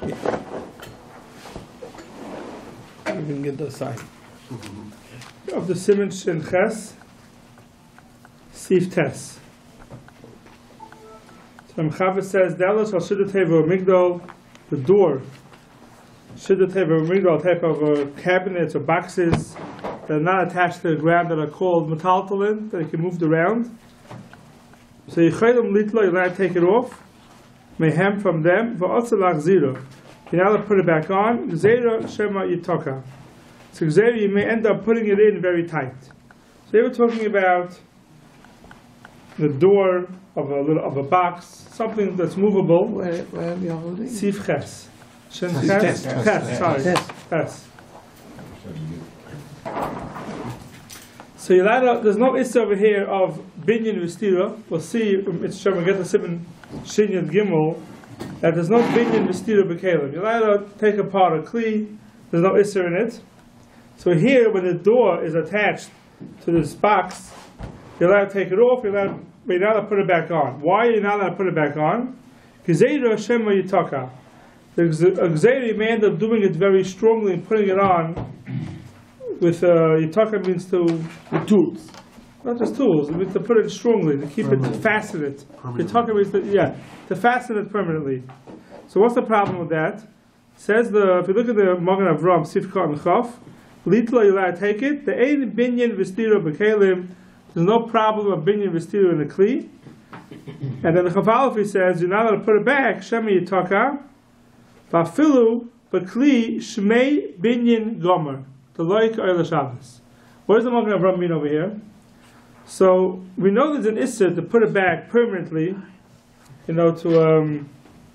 You can get the sign. Of the Siman Shin Ches, Sif Tes. So Mchavet says, Dalos al Shidduch Teva Migdal, the door. Shidduch Teva Migdal, type of cabinets or boxes that are not attached to the ground that are called metaltalin, that you can move around. So Yichayim Litlo, you're allowed to take it off. Mehem from them, V'otzalach Zero. You're not allowed to put it back on. Gzeira Shema Yitoka. So Gzeira, you may end up putting it in very tight. So they were talking about the door of a box, something that's movable. Where are we holding? Sif Ches. Shin Ches. Ches, sorry. Ches. So you're allowed, there's no issue over here of binyan v'stira. We'll see, it's Shem, we get the Siman Shin Yud Gimel, that there's no binyan v'stira b'kelim. You're allowed to take apart a kli, there's no issue in it. So here, when the door is attached to this box, you're allowed to take it off, you're not allowed to put it back on. Why are you not allowed to put it back on? Gzeira Shema Yitaka. The Gzeira, you may end up doing it very strongly and putting it on with Yitaka means to... The tools. Not just tools, it means to put it strongly, to keep it, to fasten it. Yitaka means to fasten it permanently. So what's the problem with that? Says if you look at the Magen Avram, Sifka and Chaf, Litla, you're allowed to take it. The Ein Binyan V'stira B'kelim, there's no problem of binyan v'stira in the kli. And then the Chavalfi says, you're not allowed to put it back, Shema Yitaka, Vafilu, B'kli, Shmei Binyan Gomer, the Loik Oil Shabbos. What does the Magen Avram mean over here? So, we know there's an issur to put it back permanently, to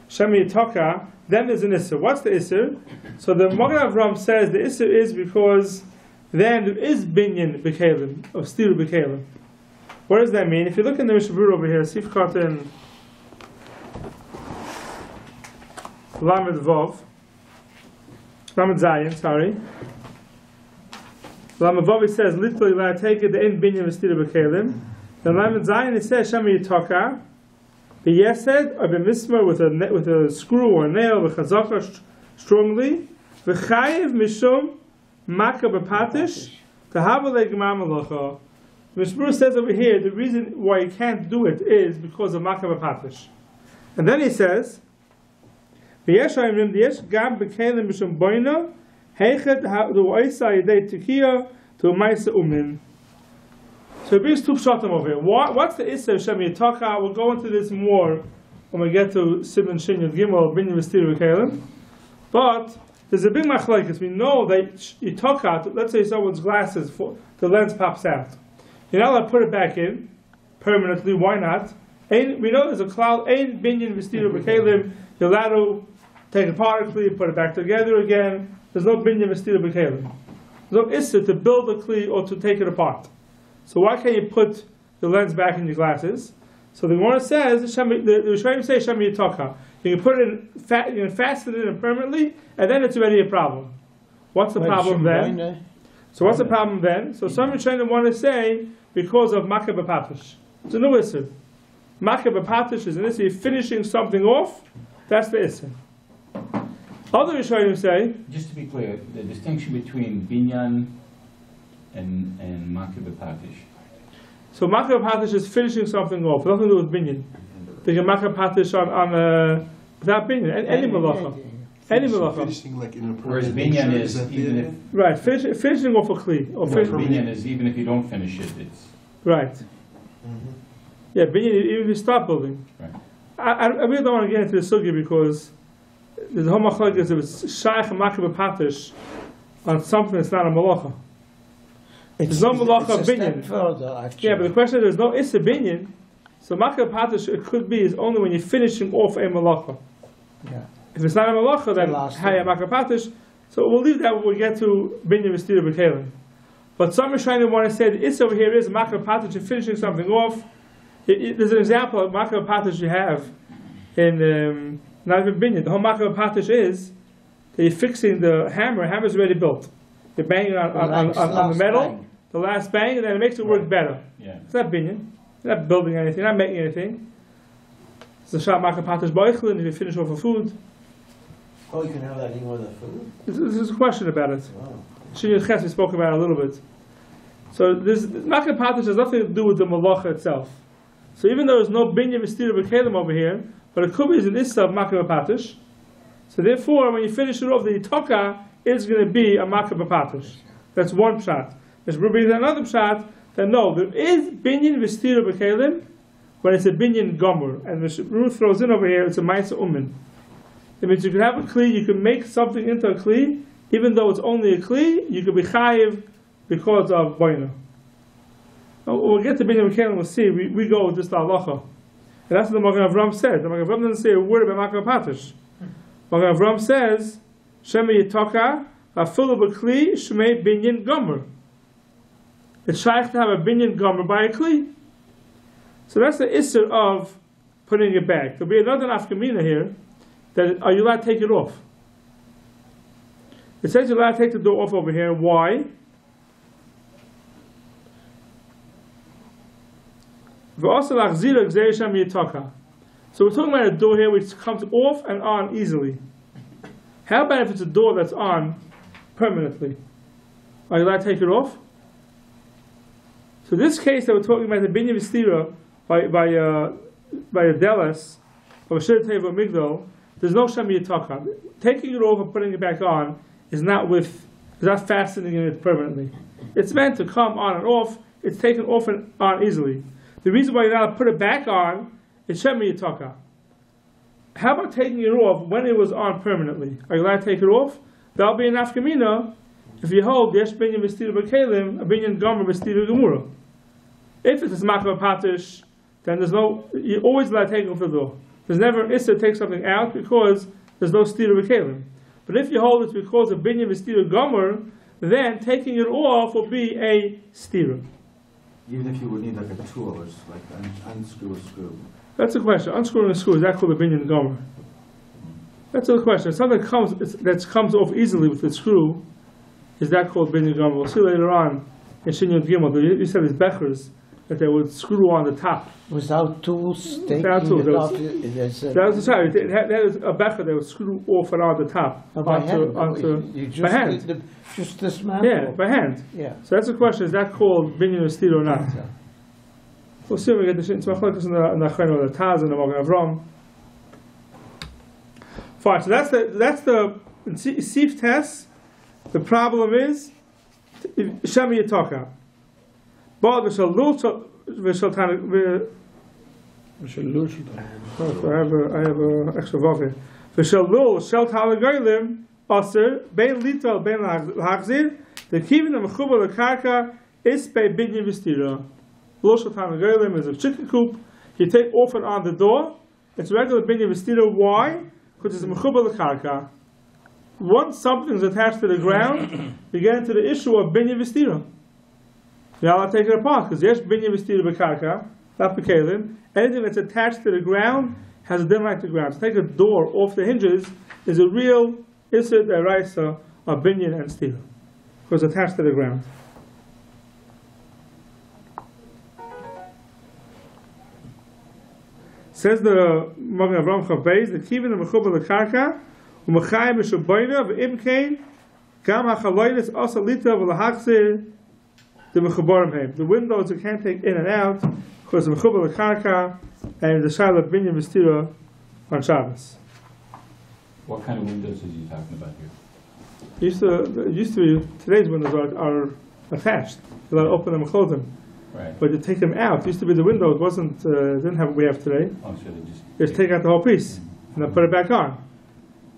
Shema Yitaka, then there's an issur. What's the issur? So the Magen Avram says the issur is because then there is binyan b'kelim, of stira b'kelim. What does that mean? If you look in the Mishnah Berurah over here, Sif Katan Lamed Zayin, sorry. Lamed Vav, it says, literally, when I take it, the end binyan v'stira b'kelim. Then Lamed Zayin, it says, Shema Yitaka, b'yesed, or b'mismar, with a screw or a nail, v'chazaka, strongly, v'chayev mishum, Maka b'patish, tahavalei gemar malacha. The Mishnah says over here, the reason why you can't do it is because of Maka b'patish. And then he says, v'yesh ha'imrim diyesh gam b'kelim b'shum boina, heichet ha'u'oisa yedei tekiya to ma'isa umin. So it brings two pshatim over here. What's the issue of Shema Yitaka? We'll go into this more when we get to Siman Shin Yud Gimel, binyan v'stira b'kelim. But there's a big machlokes. We know that you took out, let's say someone's glasses, the lens pops out. You're not allowed to put it back in permanently. Why not? We know there's a cloud. Ein binyan v'stira b'kelim. You're allowed to take it apart, put it back together again. There's no binyan v'stira b'kelim. There's no issur to build a kli or to take it apart. So why can't you put the lens back in your glasses? So the Gemara says, the Rishonim say Shema Yitaka. You can put it in, you can fasten it in permanently, and then it's already a problem. What's the problem then? So what's the problem then? So some Rishonim want to say because of Maka b'patish. It's a new issur. Maka b'patish is an issur. You're finishing something off. That's the issur. Other Rishonim say. Just to be clear, the distinction between binyan and Maka b'patish. So Maka b'patish is finishing something off. Nothing to do with binyan. They can Maka b'patish on without binyan. Any malacha. Any malacha. Finishing like in a Whereas binyan is even if right, finishing off a kli. Or binyan is even if you don't finish it, it's right. Yeah, binyan even if you start building. right. I really don't want to get into the sugya because the whole machlokes is if it's shaykh Maka b'patish on something that's not a malacha. There's no malacha binyan. Yeah, but the question is there's no issa binyan. So Maka b'patish it could be is only when you're finishing off a malacha. Yeah. If it's not a malacha, then haya Maka b'patish. So we'll leave that when we get to binyan v'stira b'kelim. But some Rishonim want to say the issa over here is Maka b'patish and finishing something off. There's an example of Maka b'patish you have in not even binyan. The whole Maka b'patish is that you're fixing the hammer. The hammer's already built. You're banging on the metal, the last bang, and then it makes it work better. Yeah. It's not binyan. You're not building anything. You're not making anything. It's a shah Maka b'patish boichlin if you finish off a food. Oh, you can have that even with the food? There's a question about it. Wow. Shinyan Ches, we spoke about it a little bit. So this Makeh Patish has nothing to do with the Malacha itself. So even though there's no Binyan V'Stira B'Kelim over here, but it could be an Issa of Makeh Patish. So therefore, when you finish it off, the Yitaka is going to be a Makeh Patish. That's one pshat. There's another pshat that no, there is Binyan V'Stira B'Kelim when it's a Binyan Gomer. And the Ruth throws in over here, it's a Maisa Umin. It means you can have a Kli, you can make something into a Kli, even though it's only a Kli, you can be Chayiv because of Boina. We'll get to Binyan V'Kelim, we'll see, we go with this halacha. And that's what the Magen Avram said. The Magen Avram doesn't say a word about Makeh Patish. Magen Avram says, Shema Yitaka, Afilu B'Kli, Shmei Binyan Gomer. It's shaykh to have a Binyan Gomer by a Kli. So that's the Isser of putting it back. There'll be another nafkamina here, that are you allowed to take it off? It says you're allowed to take the door off over here. Why? So we're talking about a door here which comes off and on easily. How about if it's a door that's on permanently? Are you allowed to take it off? So this case that we're talking about, the Binyan V'Stira by a Delas of a Shir Teva Migdal, there's no Shem Yitaka. Taking it off and putting it back on is not fastening it permanently. It's meant to come on and off. It's taken off and on easily. The reason why you're not to put it back on is Shem Yitaka. How about taking it off when it was on permanently? Are you allowed to take it off? That'll be an afkamina if you hold Yesh Binyan V'Stira B'Kelim, a Binyan Gomer V'Stira Gemura. If it's Makeh Patish, then you're always allowed to take it off the door. There's never an issa to take something out because there's no Stira B'Kelim. But if you hold it because of Binyan V'Stira Gomer, then taking it off will be a Stira. Even if you would need like a tool or like unscrew a screw. That's the question. Unscrewing a screw, is that called a Binyan Gomer? That's the question. Something that comes off easily with the screw, is that called Binyan Gomer? We'll see later on in Shinyan Gimel. You said it's Bechers that they would screw on the top. Without tools, taking Without tools. it off. That was the time. That was a Becher that would screw off and on the top. By hand. By hand. Just dismantle. Yeah, by hand. Yeah. So that's the question, is that called Binyan V'Stira or not? We'll see when we get the Shin Tzmachlekas in the Achrein or the Taz and the Magen Avram. Fine, so that's the Sif test. The problem is Shem Yitaka. But I have an extra vav here. V'shalul shel talagoylim aser bein lital bein lahachzir the kivin mechubar lekarka is by Binyan V'Stira. Lul shel talagoylim is a chicken coop. You take off and on the door. It's regular Binyan V'Stira. Why? Because it's a mechubar lekarka. Once something's attached to the ground, you get into the issue of Binyan V'Stira. You're not allowed to take it apart because yes, Binyan V'Stira b'karka, not b'kelim. Anything that's attached to the ground has a din like the ground. To take a door off the hinges is a real Isser Deraisa of Binyan and Stira because it's attached to the ground. Says the Magen Avram Chavbeis, the kivin of mechubar lekarka u'mechayim mishaboyna v'imkein gam hachaloynis asa lita v'lahachzir. The windows you can't take in and out because of mechubar lekarka and the shaila Binyan V'Stira on Shabbos. What kind of windows is he talking about here? It used to be today's windows are attached. You're allowed to open them and close them. Right. But you take them out. It used to be the window. It didn't have what we have today. Oh, so they just take out the whole piece and then put it back on.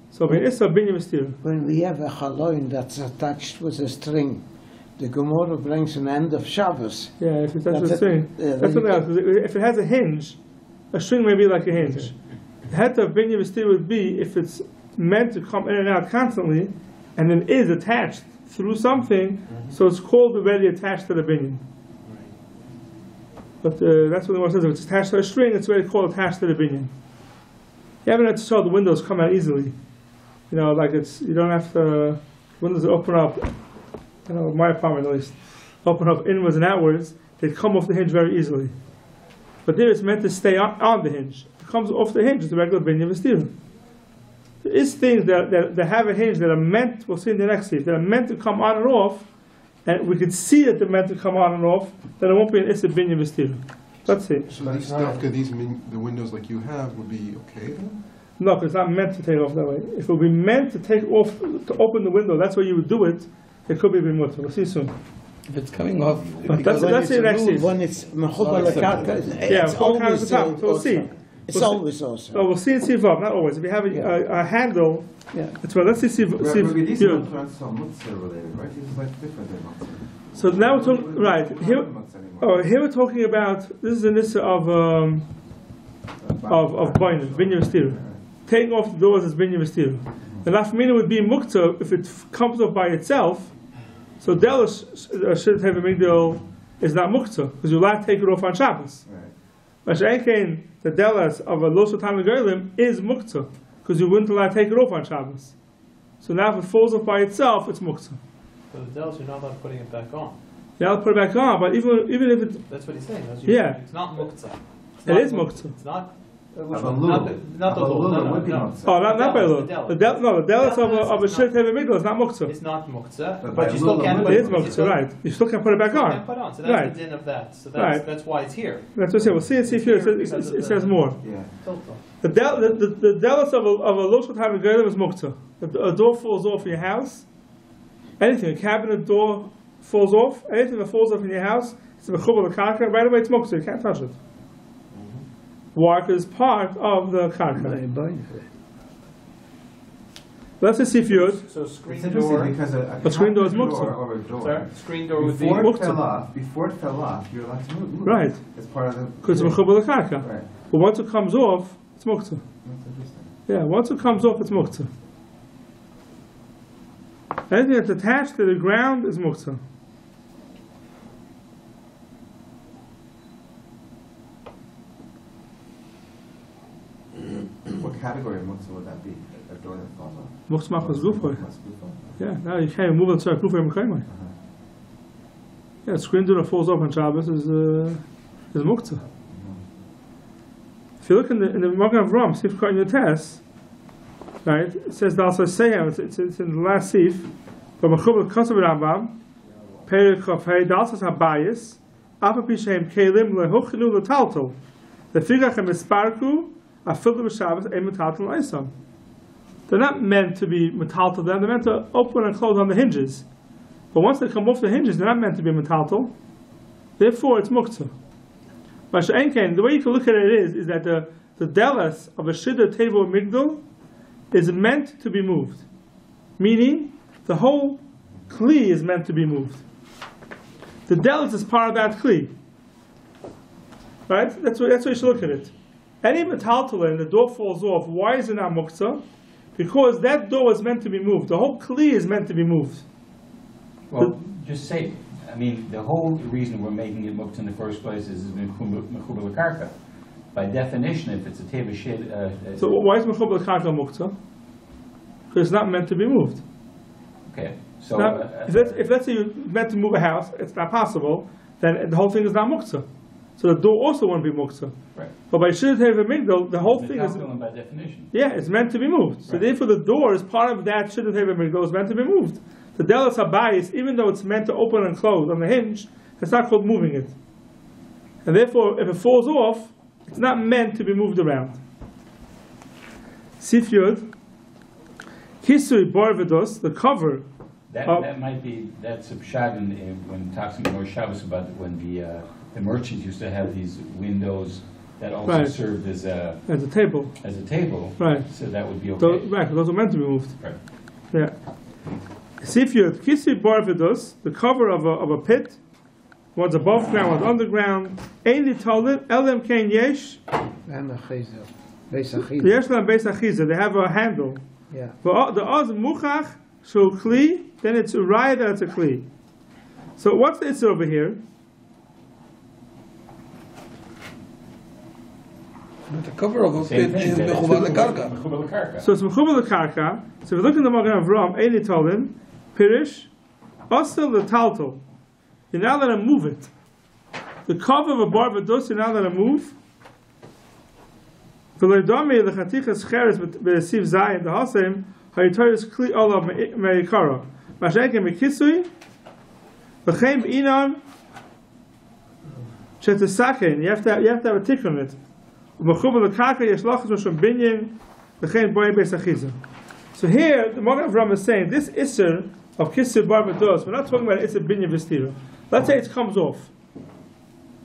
So it's a Binyan V'Stira. When we have a chaloin that's attached with a string, the Gemara brings an end of Shabbos. Yeah, if that's the string. That's something else. If it has a hinge, a string may be like a hinge. The head of Binyan V'Stira would be if it's meant to come in and out constantly, and then is attached through something, so it's called already attached to the binyan. But that's what the one says. If it's attached to a string, it's already called attached to the binyan. You haven't had to show the windows come out easily. You know, like you don't have to. Windows open up. You know, my apartment at least, open up inwards and outwards. They come off the hinge very easily. But there it's meant to stay on the hinge. It comes off the hinge. It's a regular Binyan V'Stira. There is things that have a hinge that are meant, we'll see in the next seat, that are meant to come on and off, and we could see that they're meant to come on and off, then it won't be an Issa Binyan V'Stira. Let's see. So these stuff, the windows like you have would be okay then? No, because it's not meant to take off that way. If it would be meant to take off, to open the window, that's why you would do it, it could be B'mutter. We'll see soon. If it's coming off, But that's the next seat. When it's mechubal lekarka, Yeah, it's four kinds always of top. So we'll see. It's always also. Oh, we'll see in Sivav, not always. If you have a handle, Yeah. that's right. Let's see Sivav. Rabbi, these are not so Mutzah related, right? These are like different than Mutzah. So now we're talking, right, here we're talking about, this is an issue of Boinim, Binyan V'Stira. Taking off the doors is Binyan V'Stira. The Lafmina would be Mukta if it comes off by itself, so Delos should have a Migdal is not Mukta, because you're allowed to take it off on Shabbos. Masha'ekein, the Delos of a Los Otam Gerim is Mukta, because you wouldn't allow to take it off on Shabbos. So now if it falls off by itself, it's Mukta. But the Dells, you're not allowed putting it back on. Yeah, I'll put it back on, but even if it... That's what he's saying. Yeah. It's not muktzah. It is muktzah. It's not... Not the Lula would be Mutzah. Oh, not by law. The Delos of a Shir Teva Migdal is not Muktzah. It's not muktzah, But you still can't put It is Muktzah, right. You still can't put it back can't on. put on. So that's Right. the din of that. So Right. that's why it's here. That's what I say. We'll see if here it says more. Yeah. The Delos of a Loshal Teva Migdal is Muktzah. If a door falls off in your house, anything, a cabinet door falls off, anything that falls off in your house, it's a mechubal karka, right away it's Muktzah, you can't touch it. Why? Because it's part of the karka. Let's just see if you would. So It's screen interesting door... because a screen door is cabinet Mutzah. or a door. Sorry? Screen door would be... Before it fell off, you're allowed to move. Right. It's part of the... Because it's mechubal karka. Right. But once it comes off, it's Muktzah. That's interesting. Yeah, once it comes off, it's Muktzah. Anything that's attached to the ground is Muktzah. What category of Mutzah would that be? A door that falls off? Muktzah machas gufay. Must be full. Yeah, now you can't move it so gufay mekayimai. Yeah, screen door that falls off on Shabbos is Muktzah. If you look in the Magen Avram, see if you're in your test, right? It says the also Seyam. It's in the last sif. But Mechubel Kosav Rambam, Perik of Hey Dalsas Habayis, Afa Pishem Kelim Lehuchinu Letaltel, the Figachem Esparku, Afildu B'Shabbos Ein Metaltel Eisam. They're not meant to be metaltel. They're meant to open and close on the hinges. But once they come off the hinges, they're not meant to be metaltel. Therefore, it's muktzah. The way you can look at it is that the delas of a shiddur table migdal is meant to be moved. Meaning, the whole kli is meant to be moved. The delas is part of that kli. Right? That's what you should look at it. Any metaltel and the door falls off, why is it not muktzah? Because that door is meant to be moved. The whole kli is meant to be moved. Well, just say, I mean, the whole reason we're making it muktzah in the first place is mechubel karka. By definition, if it's a teva shid... so why is mechubel karka muktzah? Because it's not meant to be moved. Okay, so... if let's say you're meant to move a house, it's not possible, then the whole thing is not muktzah. So the door also won't be muktzah. Right. But by shiddur teva migdal, the whole thing is... by definition. Yeah, it's meant to be moved. So therefore the door is part of that shiddur teva migdal, is meant to be moved. The delas habayis, even though it's meant to open and close on the hinge, it's not called moving it. And therefore, if it falls off, it's not meant to be moved around. Sif Yud, Kisui Borvidos, the cover. That might be, that's a pshat when talking about Shabbos about when the merchants used to have these windows that also served as a table. As a table. Right. So that would be okay. Those are meant to be moved. Right. Yeah. Sif Yud, Kisui Borvidos, the cover of a pit. One's above ground, one's underground. Ein Nitolet, Elem Kein Yesh. And a chizer. Beis achiza. Yesh Lam Beis Achiza, they have a handle. Yeah. But the Oz Muchach, so Kli, then it's a raya that it's a Kli. So what's the Isser over here? The cover of a pit is mechubal karka. So it's Mechubal Karka. So if you look in the Magen Avram, Ein Nitolen, Pirish, Osel L'Taltel. You're not allowed to move it. The cover of a bar v'dos, you're not allowed to move. V'loidami l'chatichas cheres b'siv zayin d'hasim ha'yitoris kli olav me'ikara. Mashenke mekisui v'chein b'inan shetisaken. You have to have a tick on it. V'mechuba l'karka yesh lachas mishum binyin v'chein boy beis achiza. So here, the Magen Avraham is saying, this Isser of Kisur Bar B'dos, we're not talking about Isser Binyan V'stira. Let's say it comes off.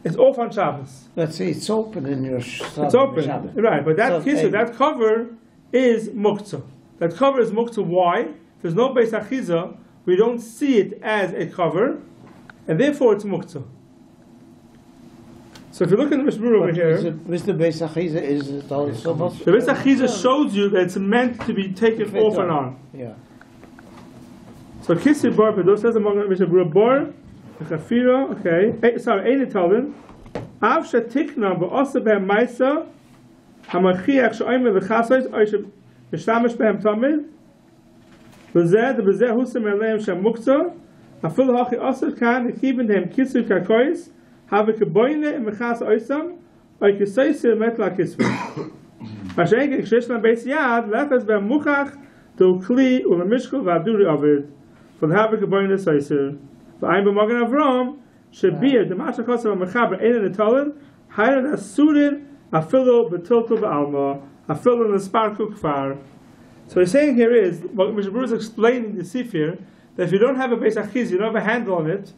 It's off on Shabbos. Let's say it's open in your It's open, right, but that Kisur, that cover is Muktzah. That cover is Muktzah. Why? If there's no Beis Achiza, we don't see it as a cover, and therefore it's Muktzah. So if you look at the Mishmur over here, with the Beis Achiza, is it also the Beis Achiza shows you that it's meant to be taken off and on. Yeah. So Kisur Bar B'dos says among Mishmur Bar, Chafira, okay. Sorry, Ein Talin. Av shetikna ba'asa behem ma'isa hamachiach she'omer v'chasais oishe v'shtamish behem tamid v'zeh husam eleim shem muktzah afil hachi asar kan v'kiben dehem kisur kakois have keboine im v'chas oisam oy kisoisir met la kisur Mashenke k'shishna beis yad lefes behem muchach do kli u'lemishkul v'aduri avid for the have keboine soisir v'ayim b'magen Avram Shabir, the Mashakos of Mechaber, Ein in the Talin, Hayran Asudin, Afilo Betulto Ba'alma, Afilo in the Sparku Kfar. So he's saying here is, what Mr. Brewer is explaining the Sifir, that if you don't have a Beis Achiz, you don't have a handle on it,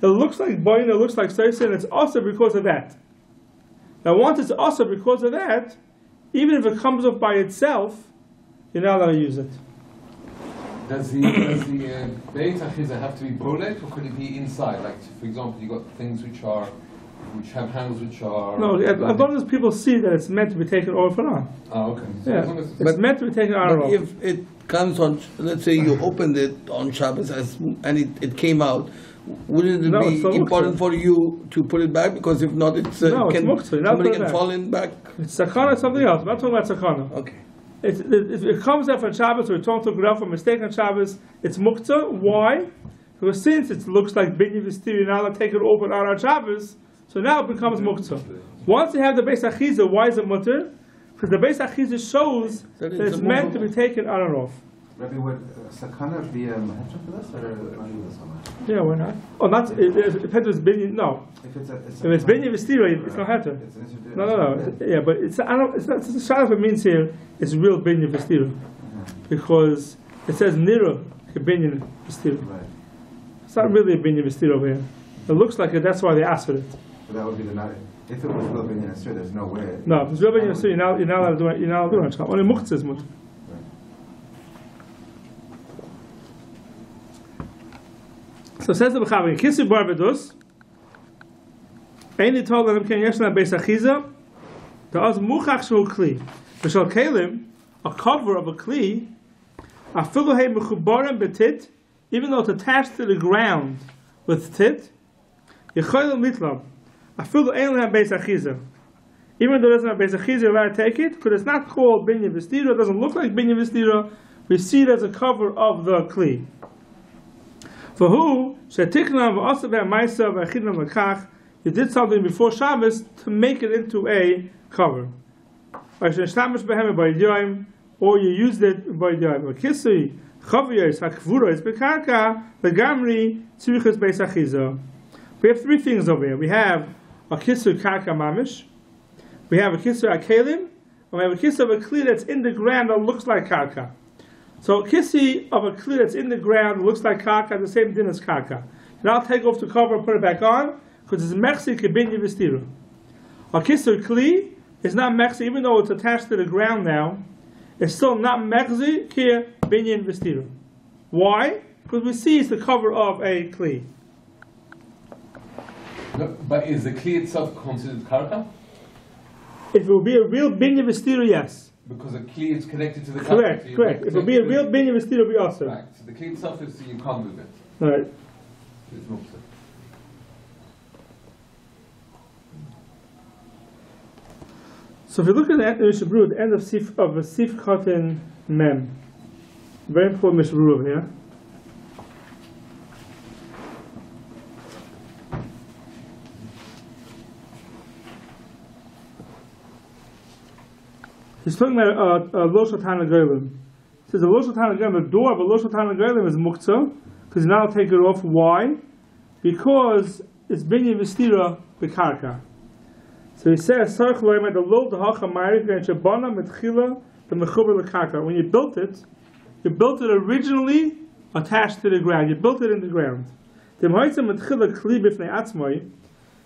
it looks like Boyin, it looks like Soisin, it's also because of that. Now once it's also because of that, even if it comes up by itself, you're not allowed to use it. Does the Beit Achiza have to be bolek, or could it be inside? Like, for example, you got things which have handles which are. No, as long as people see that it's meant to be taken off and on. Oh, okay. So Yeah, as long as it's meant to be taken on and But off. if it comes on, let's say you opened it on Shabbos and it came out, wouldn't it No, it's be still important muktzah. for you to put it back? Because if not, it's No, it's muktzah. You're not somebody putting it can back. fall in back. It's sakana, it's something else. We're not talking about sakana. Okay. If it comes up on Shabbos, or we're talking to Graf, a mistake on Shabbos, it's muktzah. Why? Because since it looks like binyan v'stiri, now they take it open on Shabbos, so now it becomes muktzah. Once you have the Beis Achiza, why is it mutter? Because the Beis Achiza shows that it's meant to be taken on and off. Rabbi, would sakana be a mahacham for this, or not even so much? Yeah, why not? Oh, not it depends if it's binyan. No, If it's binyan v'stiri, it's not hatter. It's an issue. No. Yeah, but it's I don't. It's not. The Shabbos it means here is real binyan v'stira, because it says nira binyan v'stira. Right. It's not really a binyan v'stira over here. It looks like it. That's why they asked for it. So that would be the not. If it was real binyan asir, there's no way. No, if it's real binyan v'stira, you're not allowed to do it. You're not allowed to do it. Only muktzah is mutter. So it says the B'chaber Kisur Bar B'dos. Ein told them can yeshna Beis Achiza. There is muchach shul kli. V'shal kelim, a cover of a kli, afilu hey mechubarim betit, even though it's attached to the ground with tit, yecholim mitlam, afilu ein lehem Beis Achiza. Even though it doesn't have Beis Achiza, you're allowed to take it, because it's not called binyan v'stira, it doesn't look like binyan v'stira, we see it as a cover of the kli. For who, shetikna v'asa v'amaisa v'achidna v'kach, you did something before Shabbos to make it into a cover. Or you used it by the Kisui, Chaviyos, Hakvuros, Bekarka, Legamri, Tzurichos Beis Achiza. We have three things over here. We have a Kisui Karka Mamish, we have a Kisui Akelim, and we have a Kisui of a Kli that's in the ground that looks like Karka. So a Kisui of a Kli that's in the ground that looks like Karka, the same thing as Karka. And I'll take off the cover and put it back on, because it's mechzi kebinyan v'stira. A kisur kli is not mechzi, even though it's attached to the ground now. It's still not mechzi kebinyan v'stira. Why? Because we see it's the cover of a kli. No, but is the kli itself considered karka? If it would be a real binyan v'stira, yes. Because the kli is connected to the karka. Correct, so correct. If it would be a real binyan v'stira, it would be awesome. Right. So the kli itself is you can't move it. Right. It's muktzah. So if you look at the Mishnah Berurah, the end of Sif Katan Mem, very important Mishnah Berurah over here. He's talking about Lo Shatan Golim. He says the Lo Shatan Golim, the door of a Lo Shatan Golim is Muktzah, because now I'll take it off. Why? Because it's Binyan V'stira B'karka. So he says, when you built it originally attached to the ground. You built it in the ground.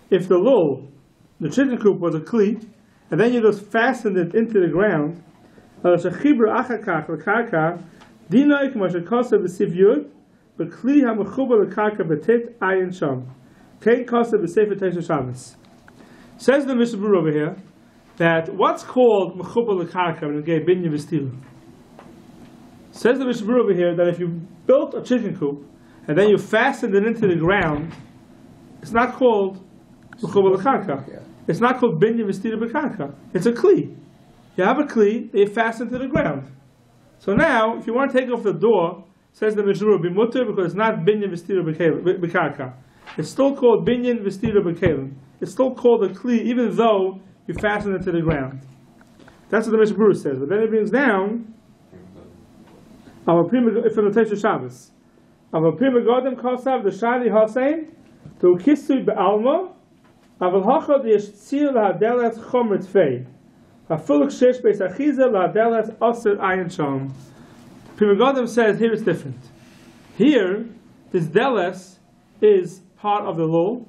If the lul, the chicken coop, was a kli, and then you just fastened it into the ground, says the Mishnah Berurah over here that what's called mechubal l'karka when it gave binyan v'stila. Says the Mishnah Berurah over here that if you built a chicken coop and then you fastened it into the ground, it's not called mechubal l'karka. It's not called binyan v'stila b'karka. It's a kli. You have a kli that you fasten to the ground. So now, if you want to take off the door, says the Mishnah Berurah, b'mutter, because it's not binyan v'stila b'karka. It's still called binyan v'stila b'kalim. It's still called a kli, even though you fasten it to the ground. That's what the Mishnah Berurah says. But then it brings down from the Tosha Shabbos. Our prima godem kosav the shadi hasein to kisui be'alma aval hacha the yishtzir lahadelas chomer tfei hafuluk shesh beis achiza lahadelas aser ayin sham. Prima godem says here it's different. Here, this deles is part of the law.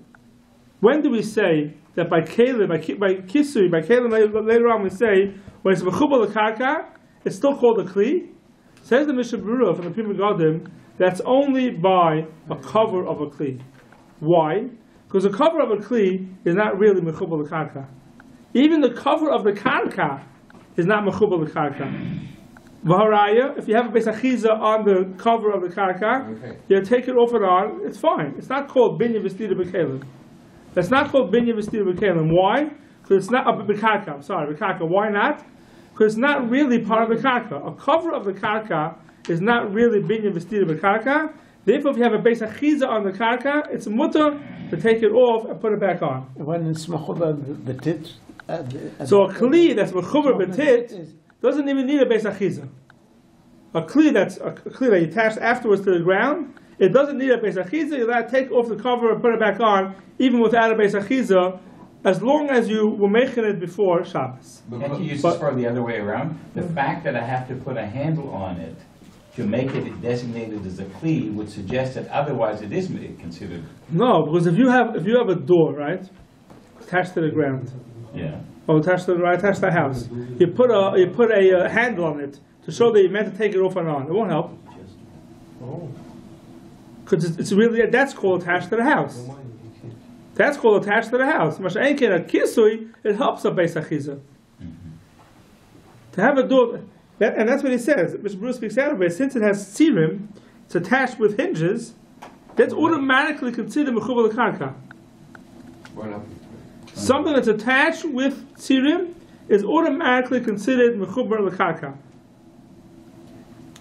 When do we say that by Caleb, by Kisui, by Caleb later on we say, when it's Mechubal L'Karka, it's still called a Kli? Says the Mishnah Berurah from the Prima Godim, that's only by a cover of a Kli. Why? Because the cover of a Kli is not really Mechubal L'Karka. Even the cover of the Karka is not Mechubal L'Karka. V'haraya, if you have a Beis Achiza on the cover of the Karka, you take it off and on, it's fine. It's not called Binyan V'stira B'Kalem. That's not called Binyan V'stira B'Kalem. Why? Because it's not a B'Karka. I'm sorry, B'Karka. Why not? Because it's not really part of the Karka. A cover of the Karka is not really Binyan V'stira B'Karka. Therefore, if you have a Beis Achiza on the Karka, it's a mutter to take it off and put it back on. When it's Mechubar B'tit. So a Kli that's Mechubar B'tit doesn't even need a Beis Achiza. A kli that you attach afterwards to the ground, it doesn't need a Beis Achiza. You're allowed to take off the cover and put it back on, even without a Beis Achiza, as long as you were making it before Shabbos. Can't you use this for the other way around? The fact that I have to put a handle on it to make it designated as a kli would suggest that otherwise it is considered. No, because if you have a door, right, attached to the ground, Yeah. or attached to the house, you put a handle on it to show that you meant to take it off and on. It won't help. Because it's really, that's called attached to the house. That's called attached to the house. Masha'enkin, a kisui, it helps a Beis Achiza. To have a door, and that's what he says. Mr. Bruce speaks out of it. Since it has tzirim, it's attached with hinges, that's automatically considered Mechubal L'Karka. Something that's attached with tzirim is automatically considered Mechubal L'Karka.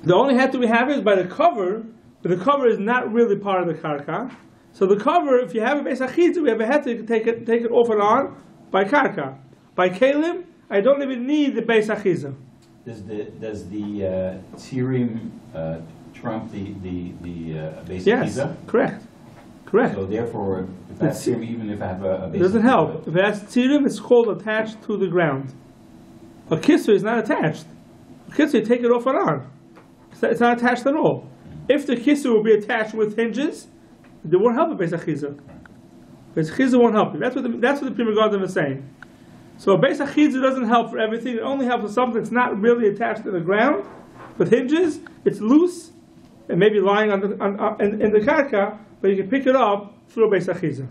The only heter we have is by the cover, but the cover is not really part of the karka. So the cover, if you have a Beis Achiza, we have a heter, you can take it off and on by karka. By kalim, I don't even need the Beis Achiza. Does the tzirim trump the Beis Yes, Achiza? correct. So therefore, if that's tzirim, even if I have a Beis It doesn't Achiza, help. If it has tzirim, it's called attached to the ground. A kisser is not attached. A kisser, you take it off and on. It's not attached at all. If the kisser will be attached with hinges, they won't help a Beis Achiza. Beis Achiza won't help you. That's what the Prima Godim is saying. So a Beis Achiza doesn't help for everything. It only helps for something that's not really attached to the ground with hinges. It's loose and maybe lying in the karka, but you can pick it up through a Beis Achiza.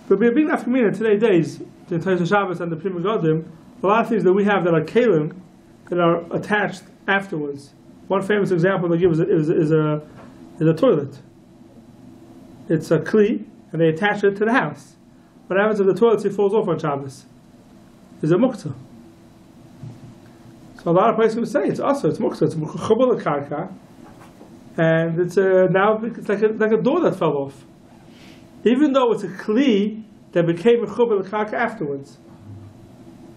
There'll be a big nafkamina today days, the Tosha Shabbos and the Prima Godim. A lot of things that we have that are kalim that are attached afterwards. One famous example they give is a toilet. It's a kli, and they attach it to the house. What happens if the toilet falls off on Shabbos? Is a muktzah. So a lot of places will say it's also it's muktzah. It's mechubal karka, and it's now it's like a door that fell off. Even though it's a kli that became mechubal karka afterwards.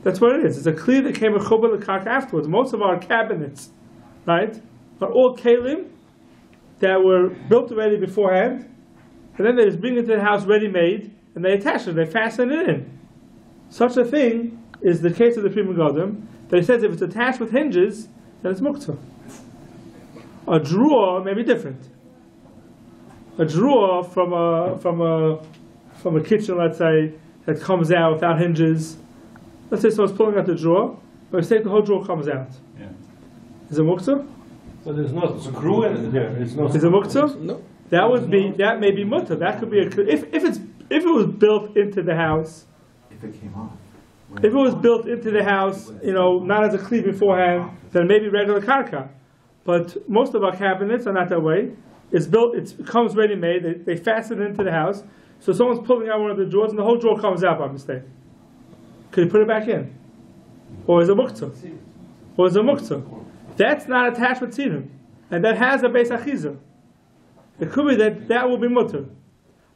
That's what it is. It's a kli that came mechuber l'karka afterwards. Most of our cabinets, right, are all kelim that were built already beforehand, and then they just bring it to the house ready-made, and they attach it, they fasten it in. Such a thing is the case of the Pri Megadim, that he says if it's attached with hinges, then it's muktzah. A drawer may be different. A drawer from a kitchen, let's say, that comes out without hinges. Let's say someone's pulling out the drawer, but say the whole drawer comes out. Yeah. Is it muktzah? But there's no screw in there. It's not. Is it muktzah? No. That may be mutter. That could be if it was built into the house. If it came off. If it was built into the house, not as a kli beforehand, then maybe regular karka. But most of our cabinets are not that way. It's built. It comes ready-made. They fasten it into the house. So someone's pulling out one of the drawers, and the whole drawer comes out by mistake. Could you put it back in? Or is it muktzah? Or is it muktzah? That's not attached with tzirim, and that has a beis achizah. It could be that will be mutter.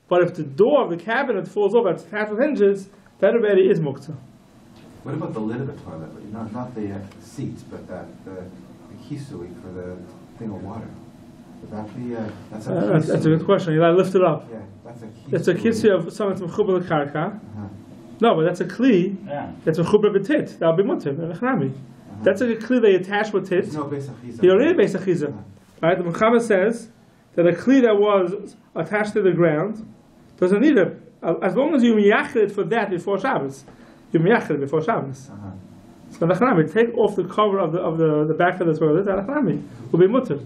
But if the door of the cabinet falls over, it's attached with hinges, that already is muktzah. What about the lid of the toilet? Not the seats, but the kisui for the thing of water. Would that be that's a That's a good question. You gotta lift it up. Yeah, that's a kisui. That's a kisui of something that's mechuber l'karka. No, but that's a kli. Yeah. That's mechuber b'tit. That'll be mutter. That's like a kli they attach with tit. There's no beis achizah. You don't need a beis achizah. Right? The Muhammad says that a kli that was attached to the ground doesn't need it. As long as you miyachid it for that before Shabbos. You miyachid it before Shabbos. So Nachnami, take off the cover of the back of the toilet, and Nachnami will be mutter.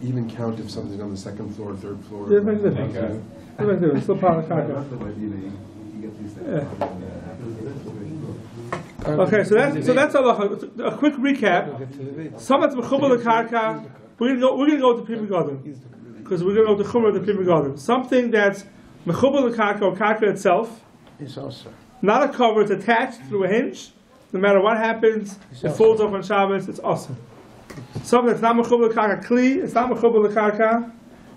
Even count if something's on the second floor, third floor. It doesn't make a difference. It doesn't make a difference. Still part of the karka. Okay, so that's a quick recap. Someone's mechuber l'karka. We're gonna go to Pri Megadim because we're gonna go to Chumrah of the Pri Megadim. Something that's mechuber l'karka or karka itself. It's also. Not a cover. It's attached through a hinge. No matter what happens, it falls off on Shabbos. It's awesome. Something that's not mechuber l'karka kli. It's not mechuber l'karka.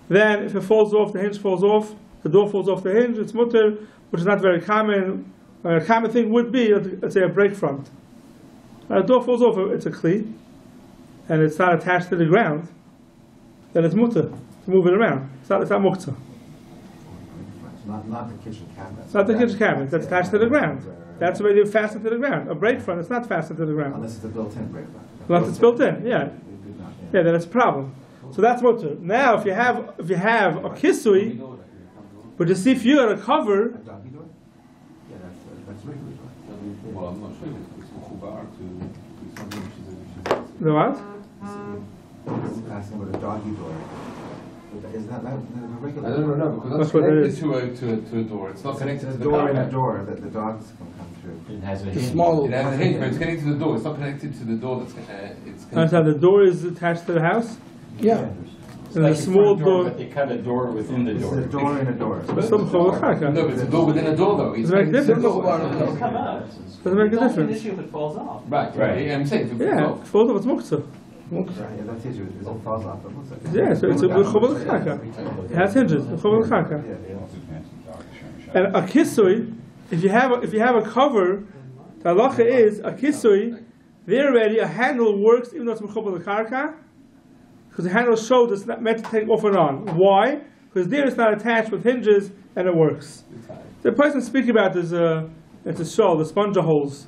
Then if it falls off, the hinge falls off. The door falls off the hinge. It's mutter, which is not very common. A common thing would be, let's say, a brake front. The door falls off, it's a kli, and it's not attached to the ground, then it's mutter to move it around. It's not muktzah. Not the kitchen cabinet. It's not the kitchen cabinet, that's attached to the ground. That's already fastened to the ground. A brake front, it's not fastened to the ground. Unless it's a built-in brake front. Unless it's built in, yeah. Yeah, then it's a problem. So that's mutter. Now, if you have a kisui, but you see if you had a cover, A doggy door? Yeah, that's regular door. Well, I'm not sure if it's mechubar to something which is the what? It's asking about a doggy door. Is that a regular I don't know, because That's that's what it connected to a door. It's not connected It's to a the door in carpet. a door that the dogs can come through. It has a The hinge. small. It has a hinge, but it's connected to the door. It's not connected to the door that's it's connected. Understand, the door is attached to the house? Yeah. It's And like a a small front door, door. but they cut a door within the This door. is a door in a door. It's still mechuber l'karka. No, but it's a door within a door, though. It's Does it make a connected to the difference? door. It'll come out. Doesn't make a It's only an difference. issue if it falls off. Right, Right. yeah, I'm saying if it Yeah, falls it falls off, it's muktzah. Right, yeah, that's the issue. If it falls off, it looks like Yeah, so it's a mechuber l'karka. It has hinges, mechubar l'karka. And a kisui, if you have a cover, the halacha is a kisui. There already a handle works even though it's mechubar l'karka, because the handle shows it's not meant to take off and on. Why? Because there it's not attached with hinges and it works. The person speaking about is it's a shawl, the sponge holes.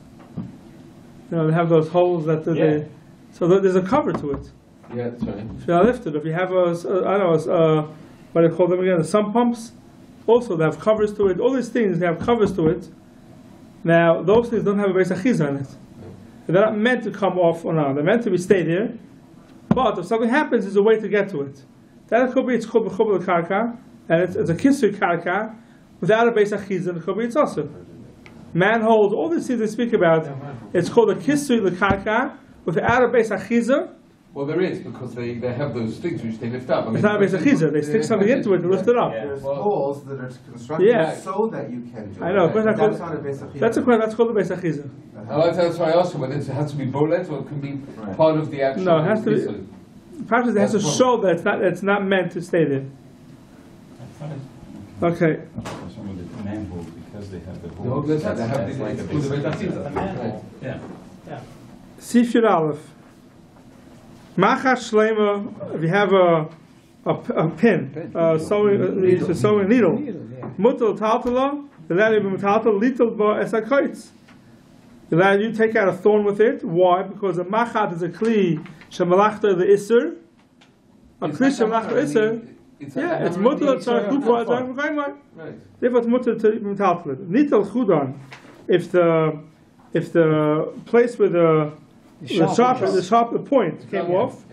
They have those holes that they. So there's a cover to it. Yeah, that's right. So I lift it. If you have what do you call them again? The sump pumps. Also, they have covers to it. All these things, they have covers to it. Now, those things don't have a beis achizah on it. They're not meant to come off or on. They're meant to stay there. But if something happens, there's a way to get to it. That could be, it's called mechubar l'karka, and it's a kisui karka, without a beis achizah, and it could be it's also. Manholes, all these things they speak about, it's called a kisui l'karka, without a beis achizah. Well, there is, because they have those things which they lift up. I mean, It's not a beis achizah. They stick something into it and lift it up. There's holes that are constructed Yeah. so that you can do it. I know, but That's that's not a beis achizah. that's called a beis achizah. That's why I asked you whether it has to be bullet or it can be part of the actual. No, it has to be- kisui. Perhaps it has to show that it's not meant to stay there. Okay. Some of the manholes, because they have the The whole holes. they have That's like a the basic. Right. Yeah. Sif Yud Aleph. Machat Shlema, if you have a pin, sewing, for sewing needle. Mutal Taltala, the lad of Mutaltal, little ba esakoitz. The lad you take out a thorn with it. Why? Because a machat is a kli shemalachta the iser. A kli shemalachta isser. Yeah, it's mutal tzarech kupa tzarech v'kaimai. Right. Therefore, it's mutal to Mutaltal. Nital chudan, if the place where the sharp point came off.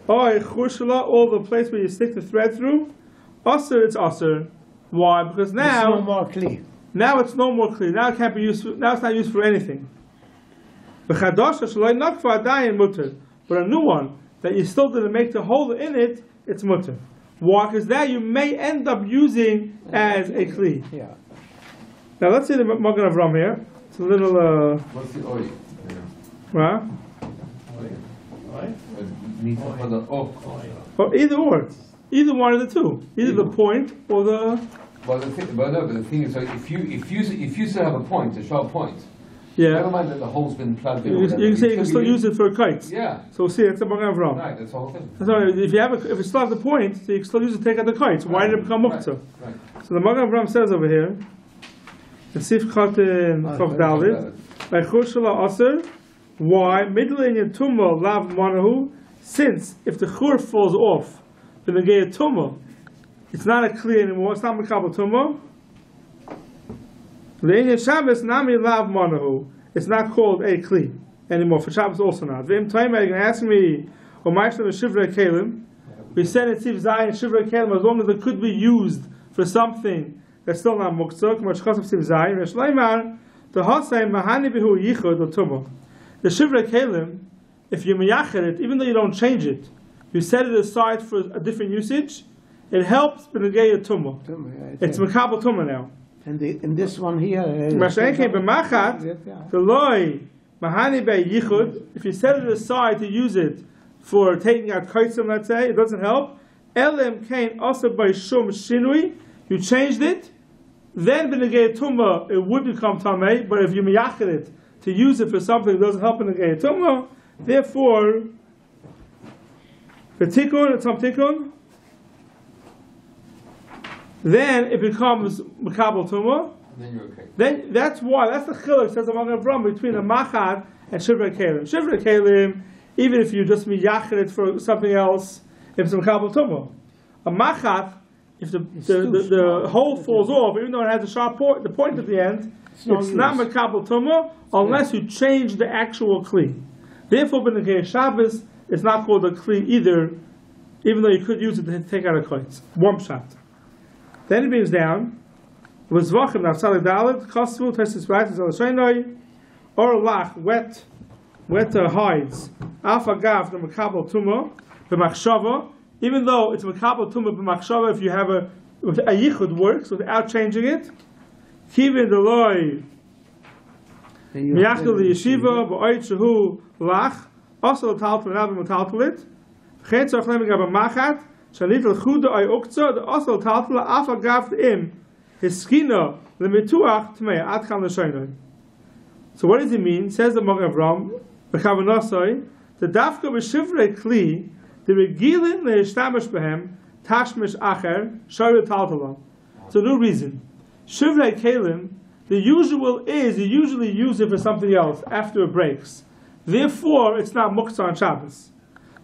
All the place where you stick the thread through, aser, it's aser. Why? Because now it's no more clean. Now it's no more clear. Now it can't be used. Now it's not used for anything. But a new one that you still didn't make the hole in it, it's mutter. Why? Because that you may end up using as a kli. Yeah. Now let's see the Magen Avram here. It's a little. What's the oil? Right? Or either or. Either one of the two. Either the point or the. But the thing is, if you still have a point, a sharp point, Yeah. never mind that the hole's been plugged in. You can say you can still use it for kites. Yeah. So see, that's the Magen Avram. Right, that's the whole thing. So if you still have the point, so you can still use it to take out the kites. Why did it become muktzah? Right. So the Magen Avram says over here, in Sif Chotin Chof Dalit, by Chushala Aser, why middle in your tumah lav manahu? Since if the chur falls off, then the gay tumah, it's not a kli anymore. It's not mekabel tumah. Le'inyan Shabbos nami lav manahu. It's not called a kli anymore. For Shabbos also not. V'im taima, you're going to ask me, or ma'ishlam shivrei kelim. We said in Sif Zayin shivrei kelim as long as it could be used for something that's still not muktzah. K'mar shchas Sif Zayin. V'shleimar the hasay mahani bihu yichud or tumah. The shivrei kelim, if you miyachar it, even though you don't change it, you set it aside for a different usage, it helps b'negei tumah. It's mekabel tumah now. And in this one here, Mashenke b'machat, the loy mahani bei yichud. If you set it aside to use it for taking out kaitzim, let's say, it doesn't help. Elim kain also by shum shinui. You changed it, then b'negei tumah it would become tamei. But if you miyachar it to use it for something that doesn't help b'negei tumah, therefore, the tikkun, it's some tikkun. Then it becomes Makabel Tumah. Then you're okay. Then that's the chiluk, says the Magen Avram, between a Machat and Shivrei Kelim. Shivrei Kelim, even if you just miyachar it for something else, if it's Makabel Tumah. A Machat, if the hole falls off, even though it has a sharp point, the point at the end, it's not Makabel Tumah unless you change the actual Kli. Therefore, B'negei Shabbos, it's not called a Kli either, even though you could use it to take out a koitz. One shot. Then it brings down, L'zvachim nafsali dalet, chasvu, tesis vaytis al sheinoi, or lach, wet hides, alpha gav, the makabel tumah, b'machshava, even though it's makabel tumah b'machshava, if you have a yichud works without changing it, kivin deloy, miyachkel yeshiva, b'oit shehu lach, also l'taltal rabbi m'taltalit, v'chein tzorch lemig abamachat, Shanit al-chuda ay uktzah, the asal taltala afa gaft im, his skina, the mituach tmei, atcham l'shaynoi. So what does it mean? Says the Magen Avram, b'chavanasoi, the dafka b'shivrei kli, the regilin le'ishtamish behem, tashmish acher, shayre taltala. It's a new reason. Shivrei kelim, the usual is, you usually use it for something else after it breaks. Therefore, it's not muktzah on Shabbos.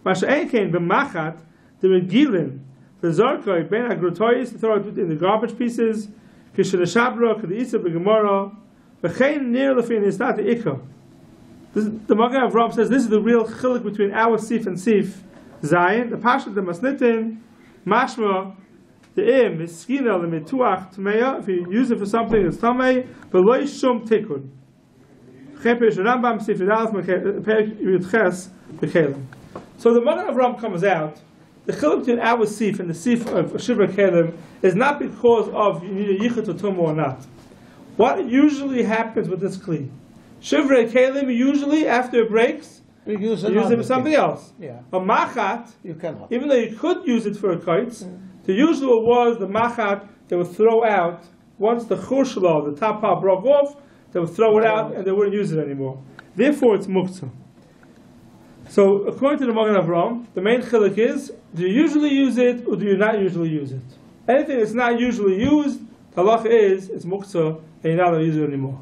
Masha'en kein b'machat, the regilin, the zarkoi, ben agrotoyis, to throw it in the garbage pieces, kishel shabra, kadisa begemara, v'chein near lefin is not the ikka. The Magen Avram says this is the real chiluk between our sif and sif zayin. The pasha the masnitin, mashma, the im is skina the mituach tmeya. If you use it for something it's tamei, but loy shum tikun. Chepesh Rambam sif yudalef perek yudches bekelim. So the Magen Avram comes out. The chiluk between our sif and the sif of Shivrei Kelim is not because of you need a yichud or tumah or not. What usually happens with this kli? Shivrei Kelim usually after it breaks, you use it for something else. Yeah. A machat, You cannot. even though you could use it for a kites, the usual was the machat they would throw out, once the chushla, the top part broke off, they would throw it out and they wouldn't use it anymore. Therefore, it's muktzah. So, according to the Magen Avraham, the main chiluk is, do you usually use it or do you not usually use it? Anything that's not usually used, the halacha is, it's muktzah, and you're not allowed to use it anymore.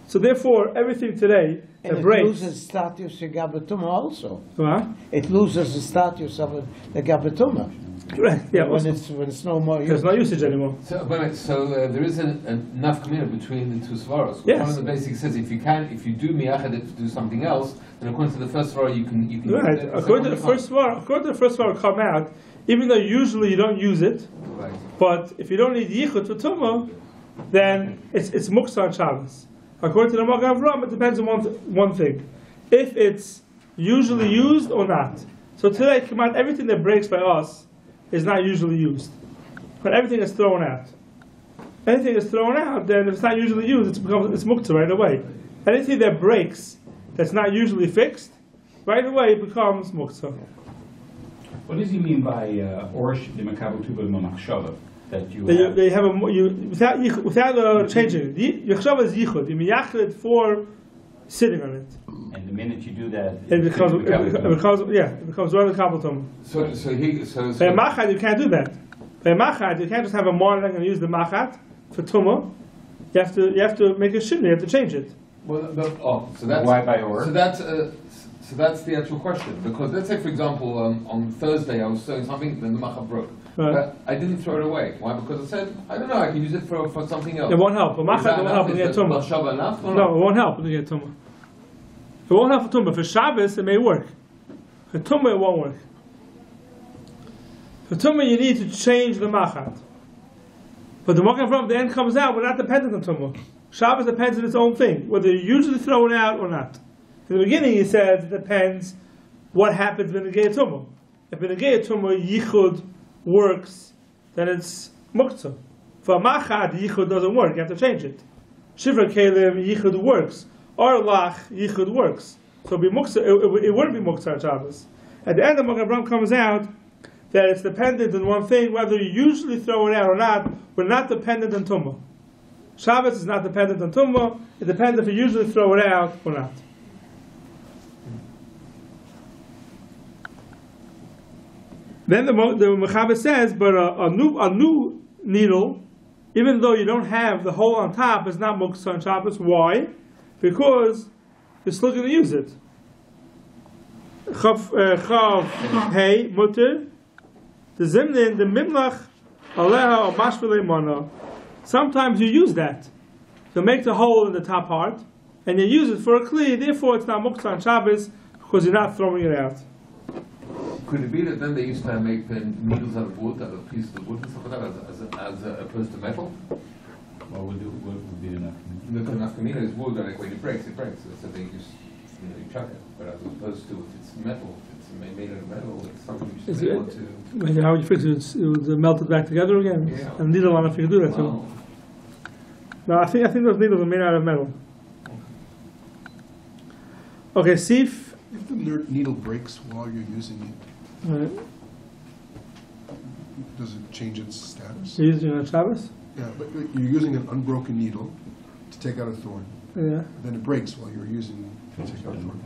So therefore, everything today that And it breaks... loses status of Gabatuma also. What? It loses the status of the Gabatuma. Right, yeah. When it's no more There's used. no usage anymore. So, there is a nafkamina between the two svaros. Yes. One of the basics says if you do miyachad it to do something else, then according to the first svara you can Right. According to the first svara come out, even though usually you don't use it, Right. but if you don't need yichud for tumah, then it's muktzah on Shabbos. According to the Magen Avraham, it depends on one thing: if it's usually used or not. So today, come out, everything that breaks by us is not usually used, but everything is thrown out. Anything is thrown out, then if it's not usually used, it's muktzah right away. Anything that breaks that's not usually fixed, right away it becomes muktzah. What does he mean by Orsh the Makabel Tuba Mamachshava? That you They have without changing it. Yachshava is yichud. You miyachid for sitting on it. and the minute you do that, It becomes right the kabel tumah. So By a machat you can't do that. By a machat you can't just have a morning and use the machat for tumah. You have to make a shimmy. You have to change it. so that's Why by or? So that's the actual question. Because let's say, for example, on Thursday I was sewing something, then the macha broke. Right. But I didn't throw it away. Why? Because I said, I don't know, I can use it for something else. It won't help. A Is machat that won't help when you get tumah. machshava enough? Or No, not? it won't help when you get tumah. It won't help for tumah. For Shabbos it may work. For tumah it won't work. For tumah you need to change the machat. But the Magen Avraham, the end comes out, we're not dependent on tumah. Shabbos depends on its own thing, whether you usually throw it out or not. In the beginning he says it depends what happens when the gay tumah. If in the gay tumah yichud works, then it's muktzah. For a machat, yichud doesn't work, you have to change it. Shivra kelim, yichud works. Arlach, yichud works. So it'd be muktzah, it wouldn't be muktzah on Shabbos. At the end, the Magen Avraham comes out that it's dependent on one thing, whether you usually throw it out or not, we're not dependent on tumah. Shabbos is not dependent on tumah, it depends if you usually throw it out or not. Then the Mechaber says, but a new needle, even though you don't have the hole on top, is not muktzah on Shabbos. Why? Because you're still going to use it. Chav hey mutter the zimnin the mimlach aleha or mashvele mana. Sometimes you use that to make the hole in the top part, and you use it for a kli. Therefore, it's not muktzah on Shabbos because you're not throwing it out. Could it be that then they used to make the needles out of wood, out of pieces of wood and stuff like that, as opposed to metal? what would be enough? The nafkamina is wood, and like when it breaks, so they just, you chuck it. But as opposed to if it's metal, if it's made out of metal, it's something you should be able to... How would you fix it? It would melt it back together again? Yeah. And needle, I don't know if you can do that too. Well, No, I think those needles are made out of metal. Okay, see if If the needle breaks while you're using it, does it change its status? you're using it on Shabbos? Yeah, but you're using an unbroken needle to take out a thorn. Yeah, Then it breaks while you're using it to take out a thorn.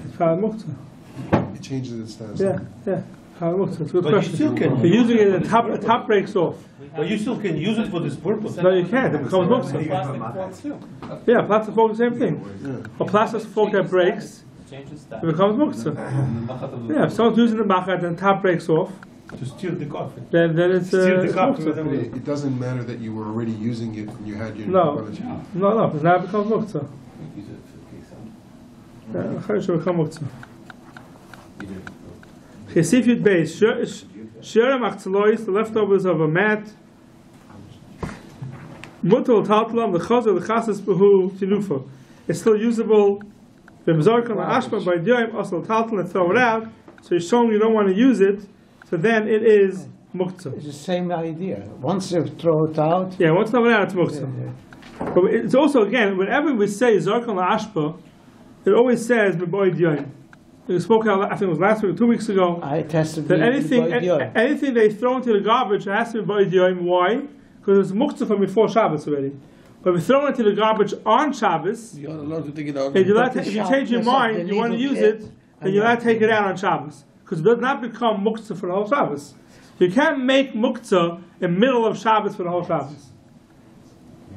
it's probably muktzah. It changes its status. Yeah. How looks? It's a good But you question. still can. You're using it, the top breaks off. But you still can use it for this purpose. No, you can't. It becomes muktzah. Yeah, plastic fork, the same thing. A plastic fork that breaks, Changes it that. becomes muktzah. Yeah, if someone's using the machat and the top breaks off, To steal the coffee. then it's Steal the it's cup. muktzah. It doesn't matter that you were already using it and you had your... No, because now it becomes muktzah. use it for the case, Yeah, it should become muktzah. Chesifit base, share machzalois, the leftovers of a mat. Mutal tatlam, the chazer, the chasas behu tinufa. It's still usable. The mezarkan ashma by diyim asal tatlam and throw it out. So you're showing you don't want to use it. So then it is muktzah. It's the same idea. Once you throw it out, Yeah, once throw it out, it's muktzah. But it's also again, whenever we say zarkan ashpa, it always says b'boy diyim. We spoke out, I think it was last week or 2 weeks ago. it has to be That anything by diyim. anything they throw into the garbage has to be by diyim. Why? because it's muktzah from before Shabbos already. But if you throw it into the garbage on Shabbos, You're allowed to take it out. and if you change your mind, you want to use it, then you're allowed to take it out on Shabbos. Because it does not become muktzah for the whole Shabbos. You can't make muktzah in the middle of Shabbos for the whole Shabbos.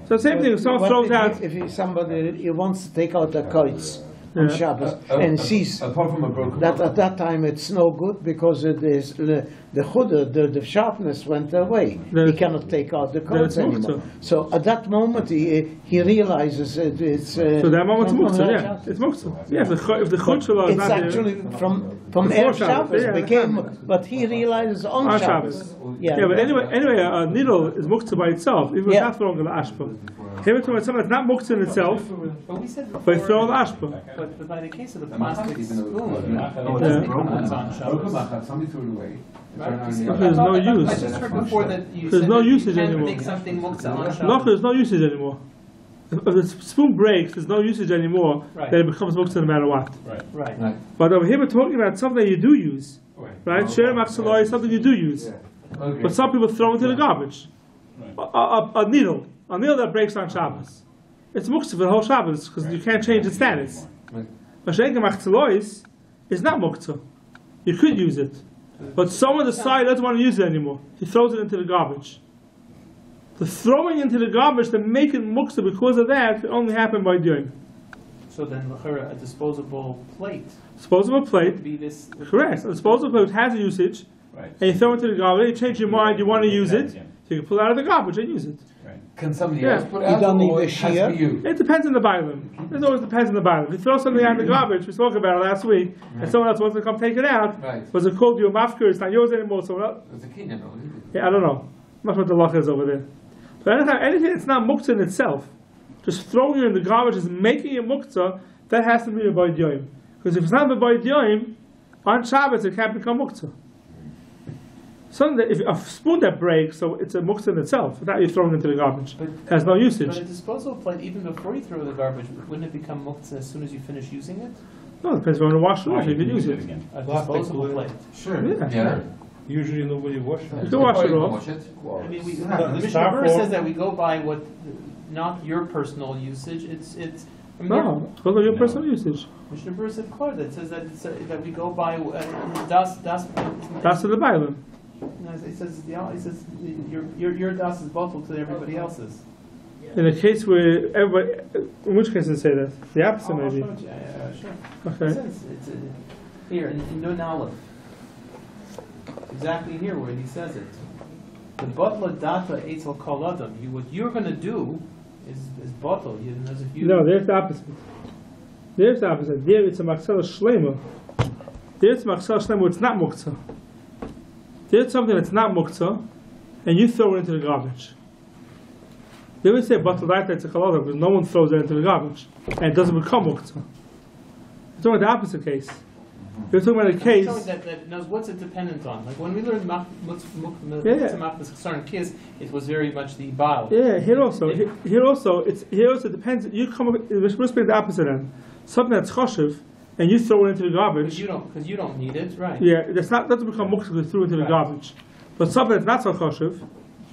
So same thing, if someone throws out... If somebody he wants to take out the kites on Shabbos and sees apart from a broken that at that time it's no good because it is the chuddah, the sharpness went away. He cannot take out the kites anymore. So at that moment he realizes it's... so that moment it's muktzah, yeah. It's muktzah. Yeah, if the chuddah is it's not actually from Erev Shabbos became... But he realizes on Shabbos. Yeah, but anyway, a needle is muktzah by itself, even if it's not thrown in the ashpa. Here we're talking about something that's not muktzah in itself, But we said but it's thrown in the ashpa. But by the case of the plastic spoon, it Oh, does it's become broken. what's on Shabbos. Somebody threw it away. Right? There's no use. I just heard before that you There's said no that usage you can't anymore. make something muktzah on No, Shabbos. there's no usage anymore. If the spoon breaks, there's no usage anymore, Right. then it becomes muktzah no matter what. Right. But over here we're talking about something that you do use. Right? Sherem Aksaloi is something you do use. Okay. But some people throw into the garbage. A needle. A needle that breaks on Shabbos. It's muktzah for the whole Shabbos because you can't change its status. Right. Mashenka Machzalois is not muktzah. You could use it. But someone decides doesn't want to use it anymore. He throws it into the garbage. The throwing into the garbage to make it muktzah because of that can only happen by doing. So then, l'chera, a disposable plate Disposable plate. would be this. Correct. A disposable plate has a usage. And you throw it into the garbage, you change your mind, you want to use it, so you can pull it out of the garbage and use it. Can somebody Yeah. else put it You out, don't need or a it has to shear? be you? It depends on the bialim. It always depends on the bialim. If you throw something out in the garbage, we spoke about it last week, and someone else wants to come take it out, Right. was it called you a mafker? It's not yours anymore. Someone else. It's a kinyan, no, isn't it? Yeah, I don't know. I'm not sure what the law is over there. But anytime, anything that's not muktzah in itself, just throwing it in the garbage is making it muktzah, that has to be a b'ayid yoim. Because if it's not a b'ayid yoim, on Shabbos it can't become muktzah. Something that, if a spoon that breaks, so it's a muktzah in itself. Without you throwing it into the garbage, But- it has no But usage. a disposable plate, even before you throw it in the garbage, wouldn't it become muktzah as soon as you finish using it? No, it depends if you want to wash it off. You can use it. again. A Plastic disposable plate. plate. Sure. Yeah, Yeah. Usually nobody washes You it. can wash it Probably off. wash it. I mean, It's the not- Mishnah styrofoam. Berurah says that we go by what, not your personal usage. It's. I mean, No, because of your personal usage. Mishnah Berurah said clear that says that that we go by das. That's to the bialim. No, it says your das is bottled to everybody else's. In a case where everybody, in which case does it say that? The opposite I'll maybe. show it to you. Yeah, sure. It Okay. says, it's here in Nun Aleph. Exactly here where he says it. The botla data etzel kol adam. What you're going to do is bottle. As if you. No, there's the opposite. There's the opposite. There it's a machzela shlema. There's a machzela shlema. It's not muktzah. There's something that's not muktzah, and you throw it into the garbage. They would say bottle data it's a kalada because no one throws it into the garbage, and it doesn't become muktzah. We're talking about the opposite case. We're talking about a case. That knows what's it dependent on. Like when we learned Yeah. Machmas Kiss, it was very much the Baal. Yeah, here also it depends. You come up, we're supposed to be the opposite end. Something that's choshev, and you throw it into the garbage. Because you don't need it, right? Yeah, doesn't become muktzah because you threw it into the Right. garbage. But something that's not so choshev.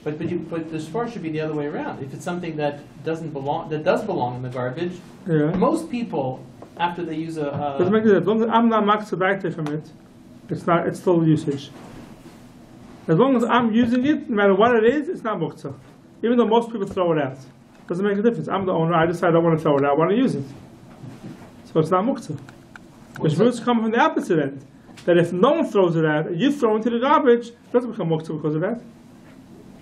But the shvar should be the other way around. If it's something that does belong in the garbage, Yeah. most people after they use Doesn't make sense. As long as I'm not muktzah from it, it's still usage. As long as I'm using it, no matter what it is, it's not muktzah. Even though most people throw it out. Doesn't make a difference. I'm the owner, I decide I don't want to throw it out, I want to use it. So it's not muktzah. Which roots come from the opposite end. That if no one throws it out, and you throw it into the garbage, it doesn't become muktzah because of that.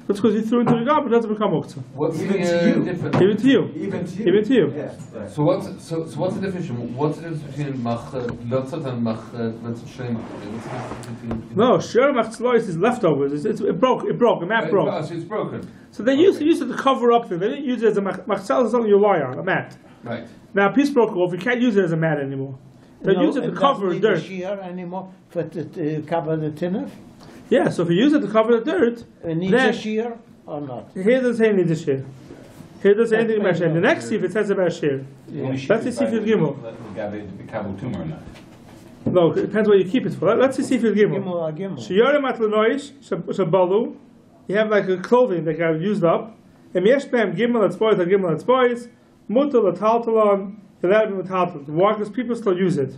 Just because you threw it into the garbage, it doesn't become muktzah. What's Even the to you. difference? Even to you. Even to you. Even to you. Yeah, right. So what's the difference? What's the difference between mach lotzot and mach shlema? What's the difference between? No, sure, machzlois is leftovers. It broke, a mat broke. So it's broken. So they used it to cover up things. They didn't use it as a machzel is something you lie on, a mat. Right. Now a piece broke off, you can't use it as a mat anymore. They use it to cover It dirt. doesn't need a shear anymore for to cover the tinner. Yeah, so if you use it to cover the dirt, It needs then a shear or not? here doesn't say it needs a shear. Here doesn't say anything about shear. The next sif it says about shear. Let's see Sifil Gimel. Tumor or not. No, it depends what you keep it for. Let's see Sifil Gimel. Gimel. Shiyorim at lenoish shabalu you have like a clothing that got used up. And yesh behem gimel etzbois, mutal etaltalon, allowed metaltal. Why? Because people still use it.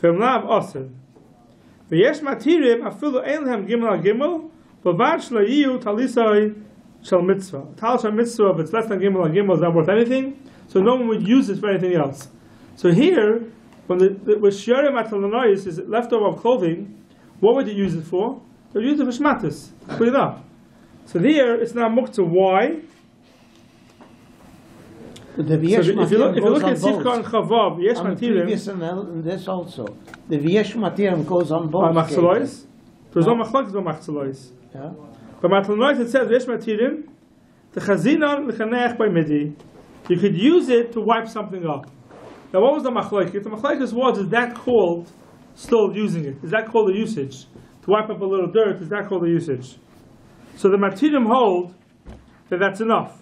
V'em lav aser. V'yesh matirim afilu ein lehem gimel al gimel, v'vad shlo yiyu talisai shel mitzvah. Tal shel mitzvah, if it's less than gimel al gimel, is not worth anything. So no one would use it for anything else. So here, when the shiurim atalanois is leftover of clothing, what would you use it for? They would use it for shmatis. Put it up. So here, it's not muktzah. Why? The So if you look at Sifka and Chavav, Yesh Matirim, and this also, the Yesh Matirim goes on both. by Machzalois, there's no Machlokes by Machzalois. Yeah. By Machzalois it says Yesh Matirim, the Chazinon l'chaneach by Midi. You could use it to wipe something up. Now what was the Machlokes? The Machlokes was, is that called still using it? Is that called a usage? To wipe up a little dirt, is that called a usage? So the Matirim hold that that's enough.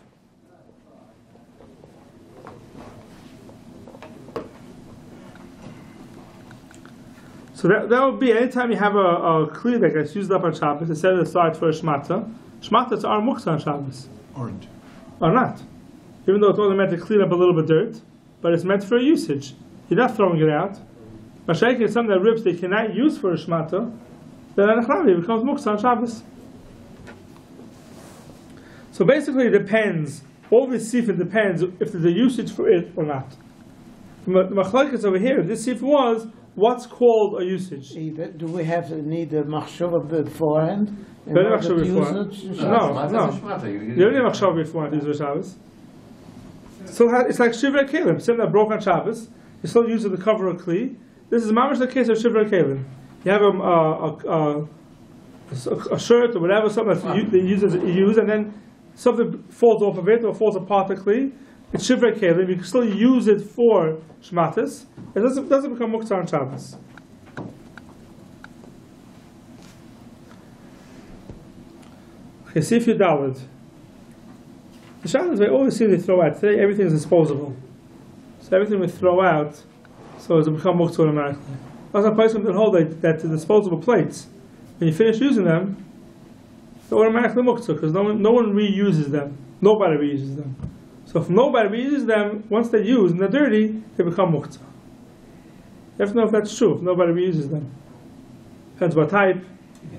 So that would be anytime you have a kli that gets used up on Shabbos, it's set aside for a shmata. Shmatas are muktzah on Shabbos. Aren't. Or not. Even though it's only meant to clean up a little bit of dirt, but it's meant for a usage. You're not throwing it out. Mashaykh is something that rips they cannot use for a shmata, then it becomes muktzah on Shabbos. So basically it depends. All this sifin depends if there's a usage for it or not. The machlokes over here, this sif was what's called a usage. Do we need a machshava beforehand? No. You don't need a machshava beforehand to use it for Shabbos. So it's like shivrei kelim. Something that broke on Shabbos, you still use it to cover a kli. This is mamish the case of shivrei kelim. You have a shirt or whatever, something that you use, and then something falls off of it or falls apart of kli. It's shivrei kelim. You can still use it for shmatas. It doesn't become muktzah on Shabbos. Okay, see if you Dalit. The Shabbos we always see they throw out. Today everything is disposable. So everything we throw out, so it's become muktzah automatically. That's a place that hold that the disposable plates, when you finish using them, they're automatically muktzah because no one reuses them. Nobody reuses them. So if nobody reuses them, once they're used and they're dirty, they become muktzah. You have to know if that's true, if nobody reuses them. Depends what type.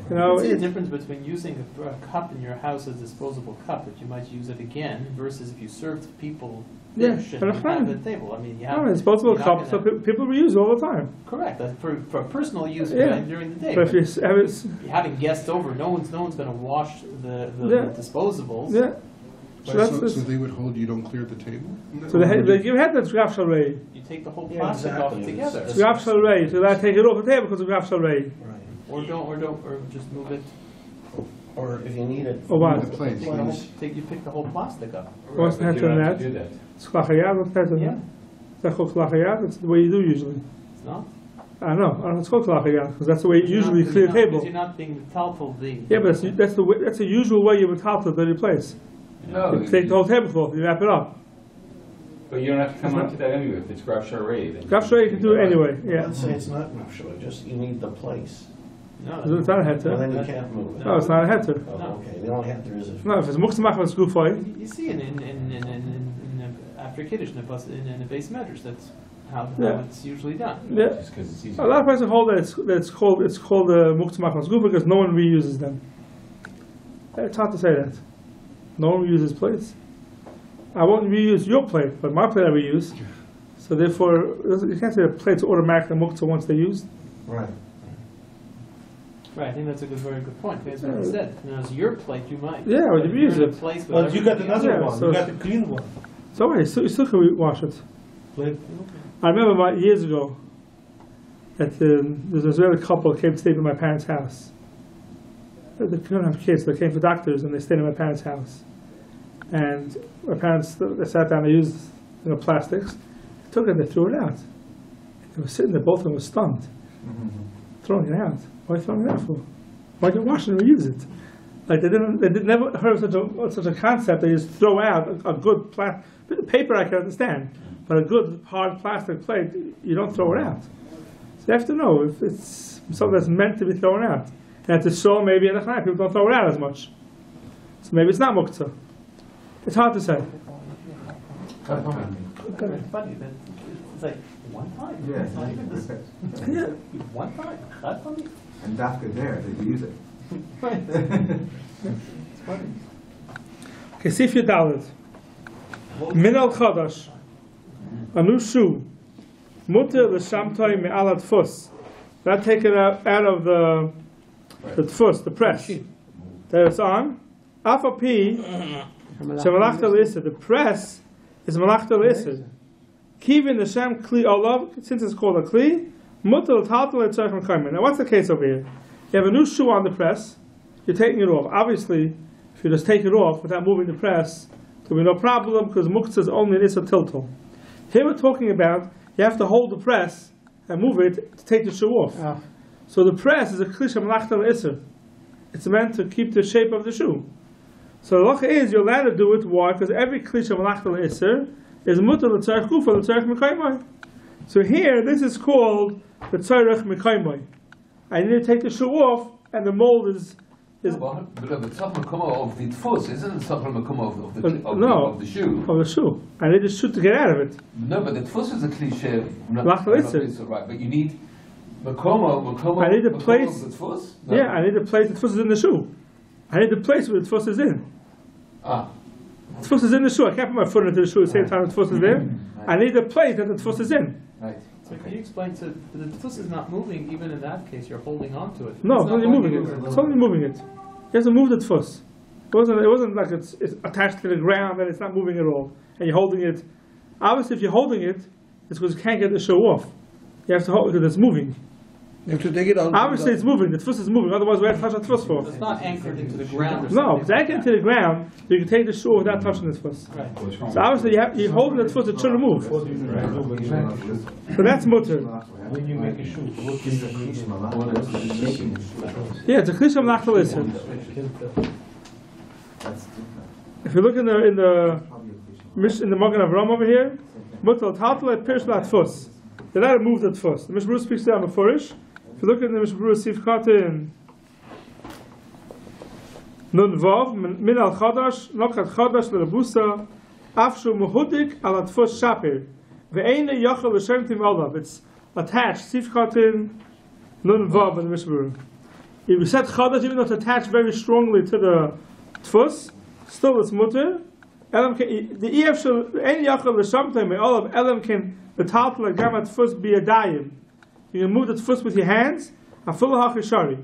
You know, it's the difference between using a cup in your house as a disposable cup that you might use it again versus if you served people dish and you have at the table. I mean, you have disposable cups, so people reuse all the time. Correct. That's for personal use during the day. But if you're having guests over, no one's going to wash the disposables. Yeah. So they would hold you don't clear the table? So they give head that's graf shalrei. You take the whole plastic off together. Graf shalrei. So they take it off the table because of graf shalrei. Right. Or just move it. Or if you need it. Or what? The plates. You pick the whole plastic up. What's the head on that? It's klachayad. What's the head on that? Is that called klachayad? That's the way you do usually. It's not? I know. It's called klachayad because that's the way you usually clear the table. Because you're not being metaltal. Yeah, but that's the way. That's the usual way you metaltal the place. No, you take the whole tablecloth, you wrap it up. But you don't have to come onto that anyway. If it's graf sharei, then graf sharei you can do it anyway. Yeah. Let's say it's not graf sharei. Just you need the place. No, it's not a heter. Well, then you can't move it. No, it's not a heter. Oh, okay. The only heter is no. If it's muktzah it's gufay. You see it in after kiddush in the base measures. That's how it's usually done. Yeah. Just because it's easy. A lot of places hold that it's called muktzah machmas gufa because no one reuses them. It's hard to say that. No one reuses plates. I won't reuse your plate, but my plate I reuse. So therefore, you can't say the plates automatically muktzah once they're used. Right. Right, I think that's a very good point. That's what he said. You know, it's your plate, you might. Yeah, well, you use it. Well, you got another one. So you got the clean one. So you still can wash it. Plate. I remember years ago that there was an Israeli couple came to stay in my parents' house. They couldn't have kids, they came for doctors and they stayed in my parents' house. And my parents, they sat down, they used plastics, they took it, they threw it out. They were sitting there, both of them were stunned. Throwing it out. Why are you throwing it out for? Why don't you wash it and reuse it? Like they never heard of such a concept. They just throw out a good paper. I can understand, but a good hard plastic plate, you don't throw it out. So you have to know if it's something that's meant to be thrown out. And to show maybe in the Chaim, people don't throw it out as much. maybe it's not muktzah. It's hard to say. It's funny that it's like one time. Yeah. It's not even this. Yeah. One time. That's funny. And dafka there, they use it. Right. It's funny. Okay, see if you Dalit. Min al Chadash. A new shoe. Mutter l'shamtoi me'alat fus. That take it out of the fus, the press. There it's on. Afa pi. Shemalachta l'isser. The press is malachta l'isser. Kivin the Shem kli olav, since it's called a kli. Mutter l'taltal l'tzarech m'kayim. Now what's the case over here? You have a new shoe on the press. You're taking it off. Obviously, if you just take it off without moving the press, there'll be no problem because muktzah is only an issa tiltal. Here we're talking about you have to hold the press and move it to take the shoe off. So the press is a kli shemalachta l'isser. It's meant to keep the shape of the shoe. So the lacha is you're allowed to do it. Why? Because every kli shemalachta l'isser is mutter l'tzarech gufa l'tzarech mekaymai. So here this is called the tzarech mekaymai. I need to take the shoe off, and the mold is. But the tzach mekoma of the tfus isn't the tzach mekoma of the shoe. Of the shoe. I need the shoe to get out of it. No, but the tfus is a cliche. Right, but you need mekoma. I need the place. Of the tfus? No. Yeah, I need the place the tfus is in the shoe. I need the place where the tfus is in. The tfus is in the shoe. I can't put my foot into the shoe at the same time the tfus is there. I need the place that the tfus is in. Right. So can you explain to the tfus is not moving? Even in that case, you're holding on to it. No, it's only moving it. It's only moving it. You have to move the tfus. It wasn't like it's attached to the ground and it's not moving at all. And you're holding it. Obviously, if you're holding it, it's because you can't get the shoe off. You have to hold it because it's moving. You have to take it out. Obviously, it's moving. The tfus is moving. Otherwise, we have to touch the tfus for. It's not anchored into the ground. No, if it's anchored into the ground, you can take the shoe without touching the tfus. Right. So obviously, you're holding the tfus, it shouldn't move. So that's mutter. When you make a shoe, what is the Yeah, it's a kli shemalachta l'isser. If you look in the Magen Avraham over here, mutter l'taltal l'pirish l'atfus. They're allowed to move the tfus. The Mishnah Berurah speaks there on the furish. If you look in the Mishnah Berurah Sif Katin Nun Vav Min al Chadash Nokat Chadash L'Rabusa Afshu Mehudik Al Atfus Shapir Ve'eina Yachal L'Shem Tim Olav. It's attached. Sif Katin Nun Vav in the Mishnah Berurah. If you said Chadash, even though it's attached very strongly to the tfus, still it's mutter. The EF shall Ein Yachal L'Shem Tim Olav Elam can the top like gamat tfus be a dayim. You can move the tfus with your hands. Afilu hachishari.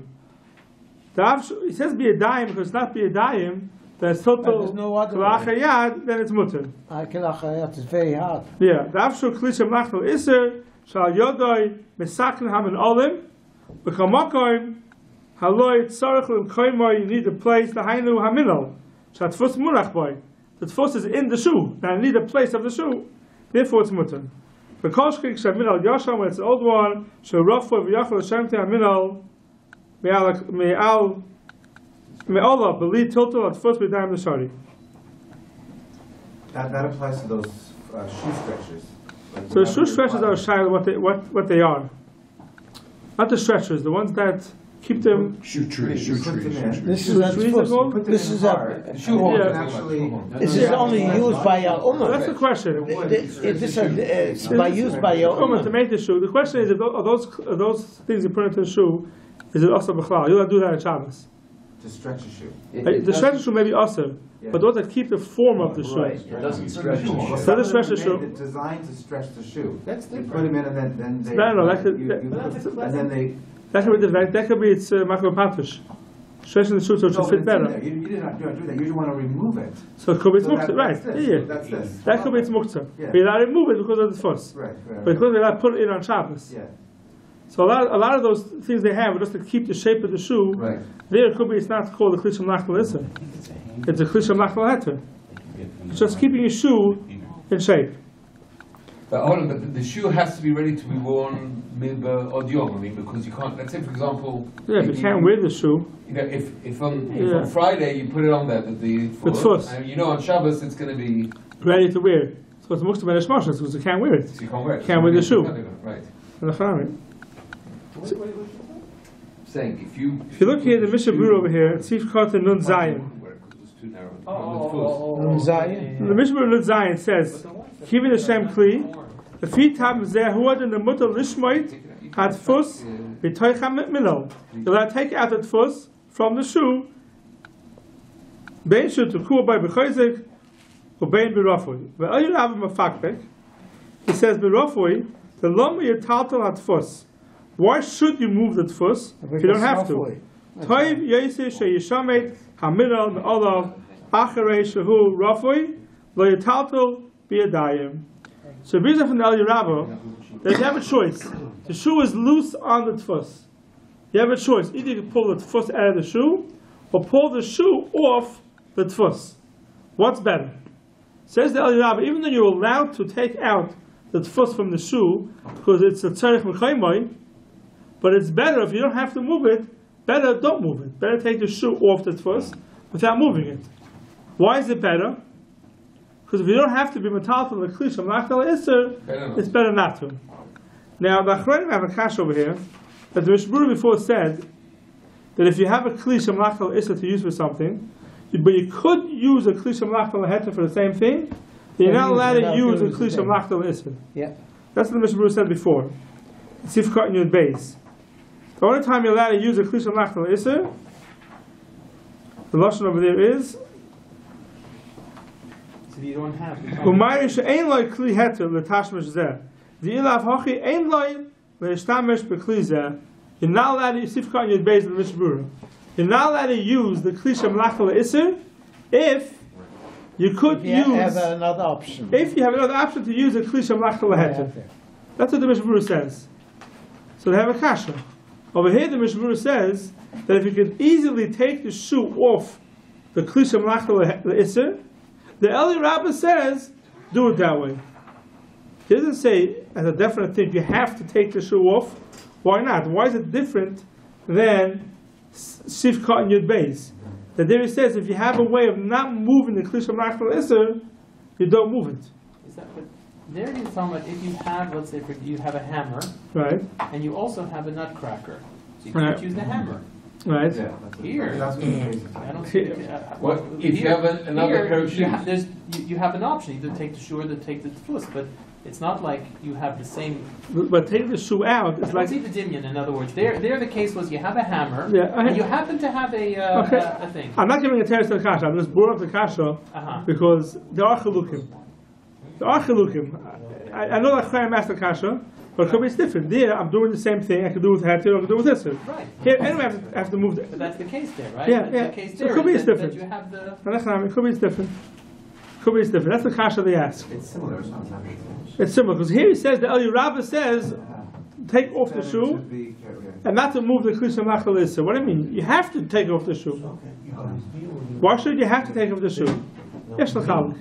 It says be a dayim because it's not be a dayim. There's total kalachayad. Then it's mutter. Kalachayad is very hard. Yeah. The afshu kli shemalachta l'isser shal yodai mesakin hamen olim v'chamakoyim haloi tzarich l'mkoymo. You need a place the hainu haminol shal tfus murach boy. The tfus is in the shoe. Now you need a place of the shoe. Therefore it's mutter. The koshkik shaminal yasham, when it's the old one, sharafa v'yachal shemti aminal me'ala beli tiltal at first b'dayim l'shari. That applies to those shoe stretchers. So the shoe stretchers are shy what they are. Not the stretchers, the ones that keep them. Shoe trees. This is a This is a This is only used by your ummah. That's the question. This is by used by your ummah to make the shoe. The question is, are those things you put into the shoe, is it also b'chlal? You'll do that at Shabbos. To stretch a shoe. The stretch shoe may be also, but those that keep the form of the shoe. Right, it doesn't stretch the shoe. So the stretch the shoe. It's designed to stretch the shoe. That's You different. put them in and then they. No, that could. And then they. That could be different. That could be it's macropatish. Stretching the shoe so it should fit better. You did not do that. You just want to remove it. So it could be it's So muktzah, right? Yeah. That's this. That could be it's muktzah. Yeah. But you're not remove it because of the fuss. Right. But because they're not put it in on Shabbos. Yeah. So a lot of those things they have are just to keep the shape of the shoe. Right. There it could be it's not called a klisham lachal issa. It's a klisham lachal heter. It's just keeping your shoe in shape. But the shoe has to be ready to be worn midbar od yom. I mean, because you can't. Let's say, for example, Yeah, if you can't wear the shoe. You know, if on Friday you put it on there, the fuss. and you know on Shabbos it's going to be ready to wear. So it's muktzah ben hashmashas because you can't wear it. So you can't wear it. Can't wear the shoe. Right. Saying if you look here, the Mishnah Berurah over here, it's Sif Katan Nun Zayin. The Mishnah Lut Zayin says, Kivin Hashem Kli, the feet have Zehuad and the Mutter Lishmoit had Fus, Bitoicham Milo. You'll have to take out the Fus from the shoe, Bein Shu to Kuah by Bechoizik, or Bein Birafui. But all you have him a fakbek, he says Birafui, the Lama Yataltal at Fus. Why should you move the Fus if you don't have to? Toiv Yesi Sheyishamet Hamilal Me'olav Acharei Shehu Rafui Lo Yataltal Biyadayim. So Bizah from the El Yerabah, that you have a choice. The shoe is loose on the tfus. You have a choice. Either you can pull the tfus out of the shoe, or pull the shoe off the tfus. What's better? Says the El Yerabah, even though you're allowed to take out the tfus from the shoe, because it's a tzarech m'chaymai, but it's better if you don't have to move it, better don't move it. Better take the shoe off the tfus without moving it. Why is it better? Because if you don't have to be metal to the klish of machal iser, it's better not to. Now the Achronim have a kash over here that the Mishnah before said that if you have a klish of machal iser to use for something, but you could use a klish of machal heter for the same thing, then you're not allowed to use a klish of machal iser. Yeah. That's what the Mishnah said before. Sif cut in your base. The only time you're allowed to use a klish of machal iser, the lashon over there is. You don't have the you're not allowed to use the Mishnah. You're not allowed to use the Klisha Mlachal Isser if you could use another option. If you have another option to use a Klisha Mlachal Heter. That's what the Mishnah says. So they have a kasha. Over here the Mishnah says that if you could easily take the shoe off the Klisha Mlachal Isser, the Eli Rabbah says, do it that way. He doesn't say, as a definite thing, you have to take the shoe off. Why not? Why is it different than Sifka and Yud Beis? That there he says, if you have a way of not moving the Klisha Machal Isser, you don't move it. There he's talking about if you have, let's say, you have a hammer, right, and you also have a nutcracker. So you can't use the hammer. Right. Yeah, here, I don't see. If you have another pair of shoes, you have an option either take the shoe or take the tefus, but it's not like you have the same. But take the shoe out. It's like see the dimyan. In other words, there the case was you have a hammer, and you happen to have a thing. I'm not giving a teres to the kasha. I'm just bored of the kasha because there are chilukim. I know that Chaim asked the kasha. But it could be different. There, I'm doing the same thing. I could do with heter, I could do with this. Right. Here, anyway, I have to move. But that's the case there, right? Yeah, The case so there it could be that, different. That you have the... It could be different. That's the kasha they ask. It's similar. It's similar because here he says the Eli Rabbah says take off the shoe and not to move the klisha machal issa. What do you mean? You have to take off the shoe. Why should you have to take off the shoe? Yes, l'chalik.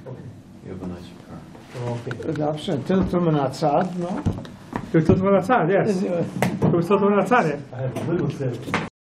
You have a nice car. The option tilt from an outside, no? We're talking about outside, yes. We're talking about outside, yeah. I have a little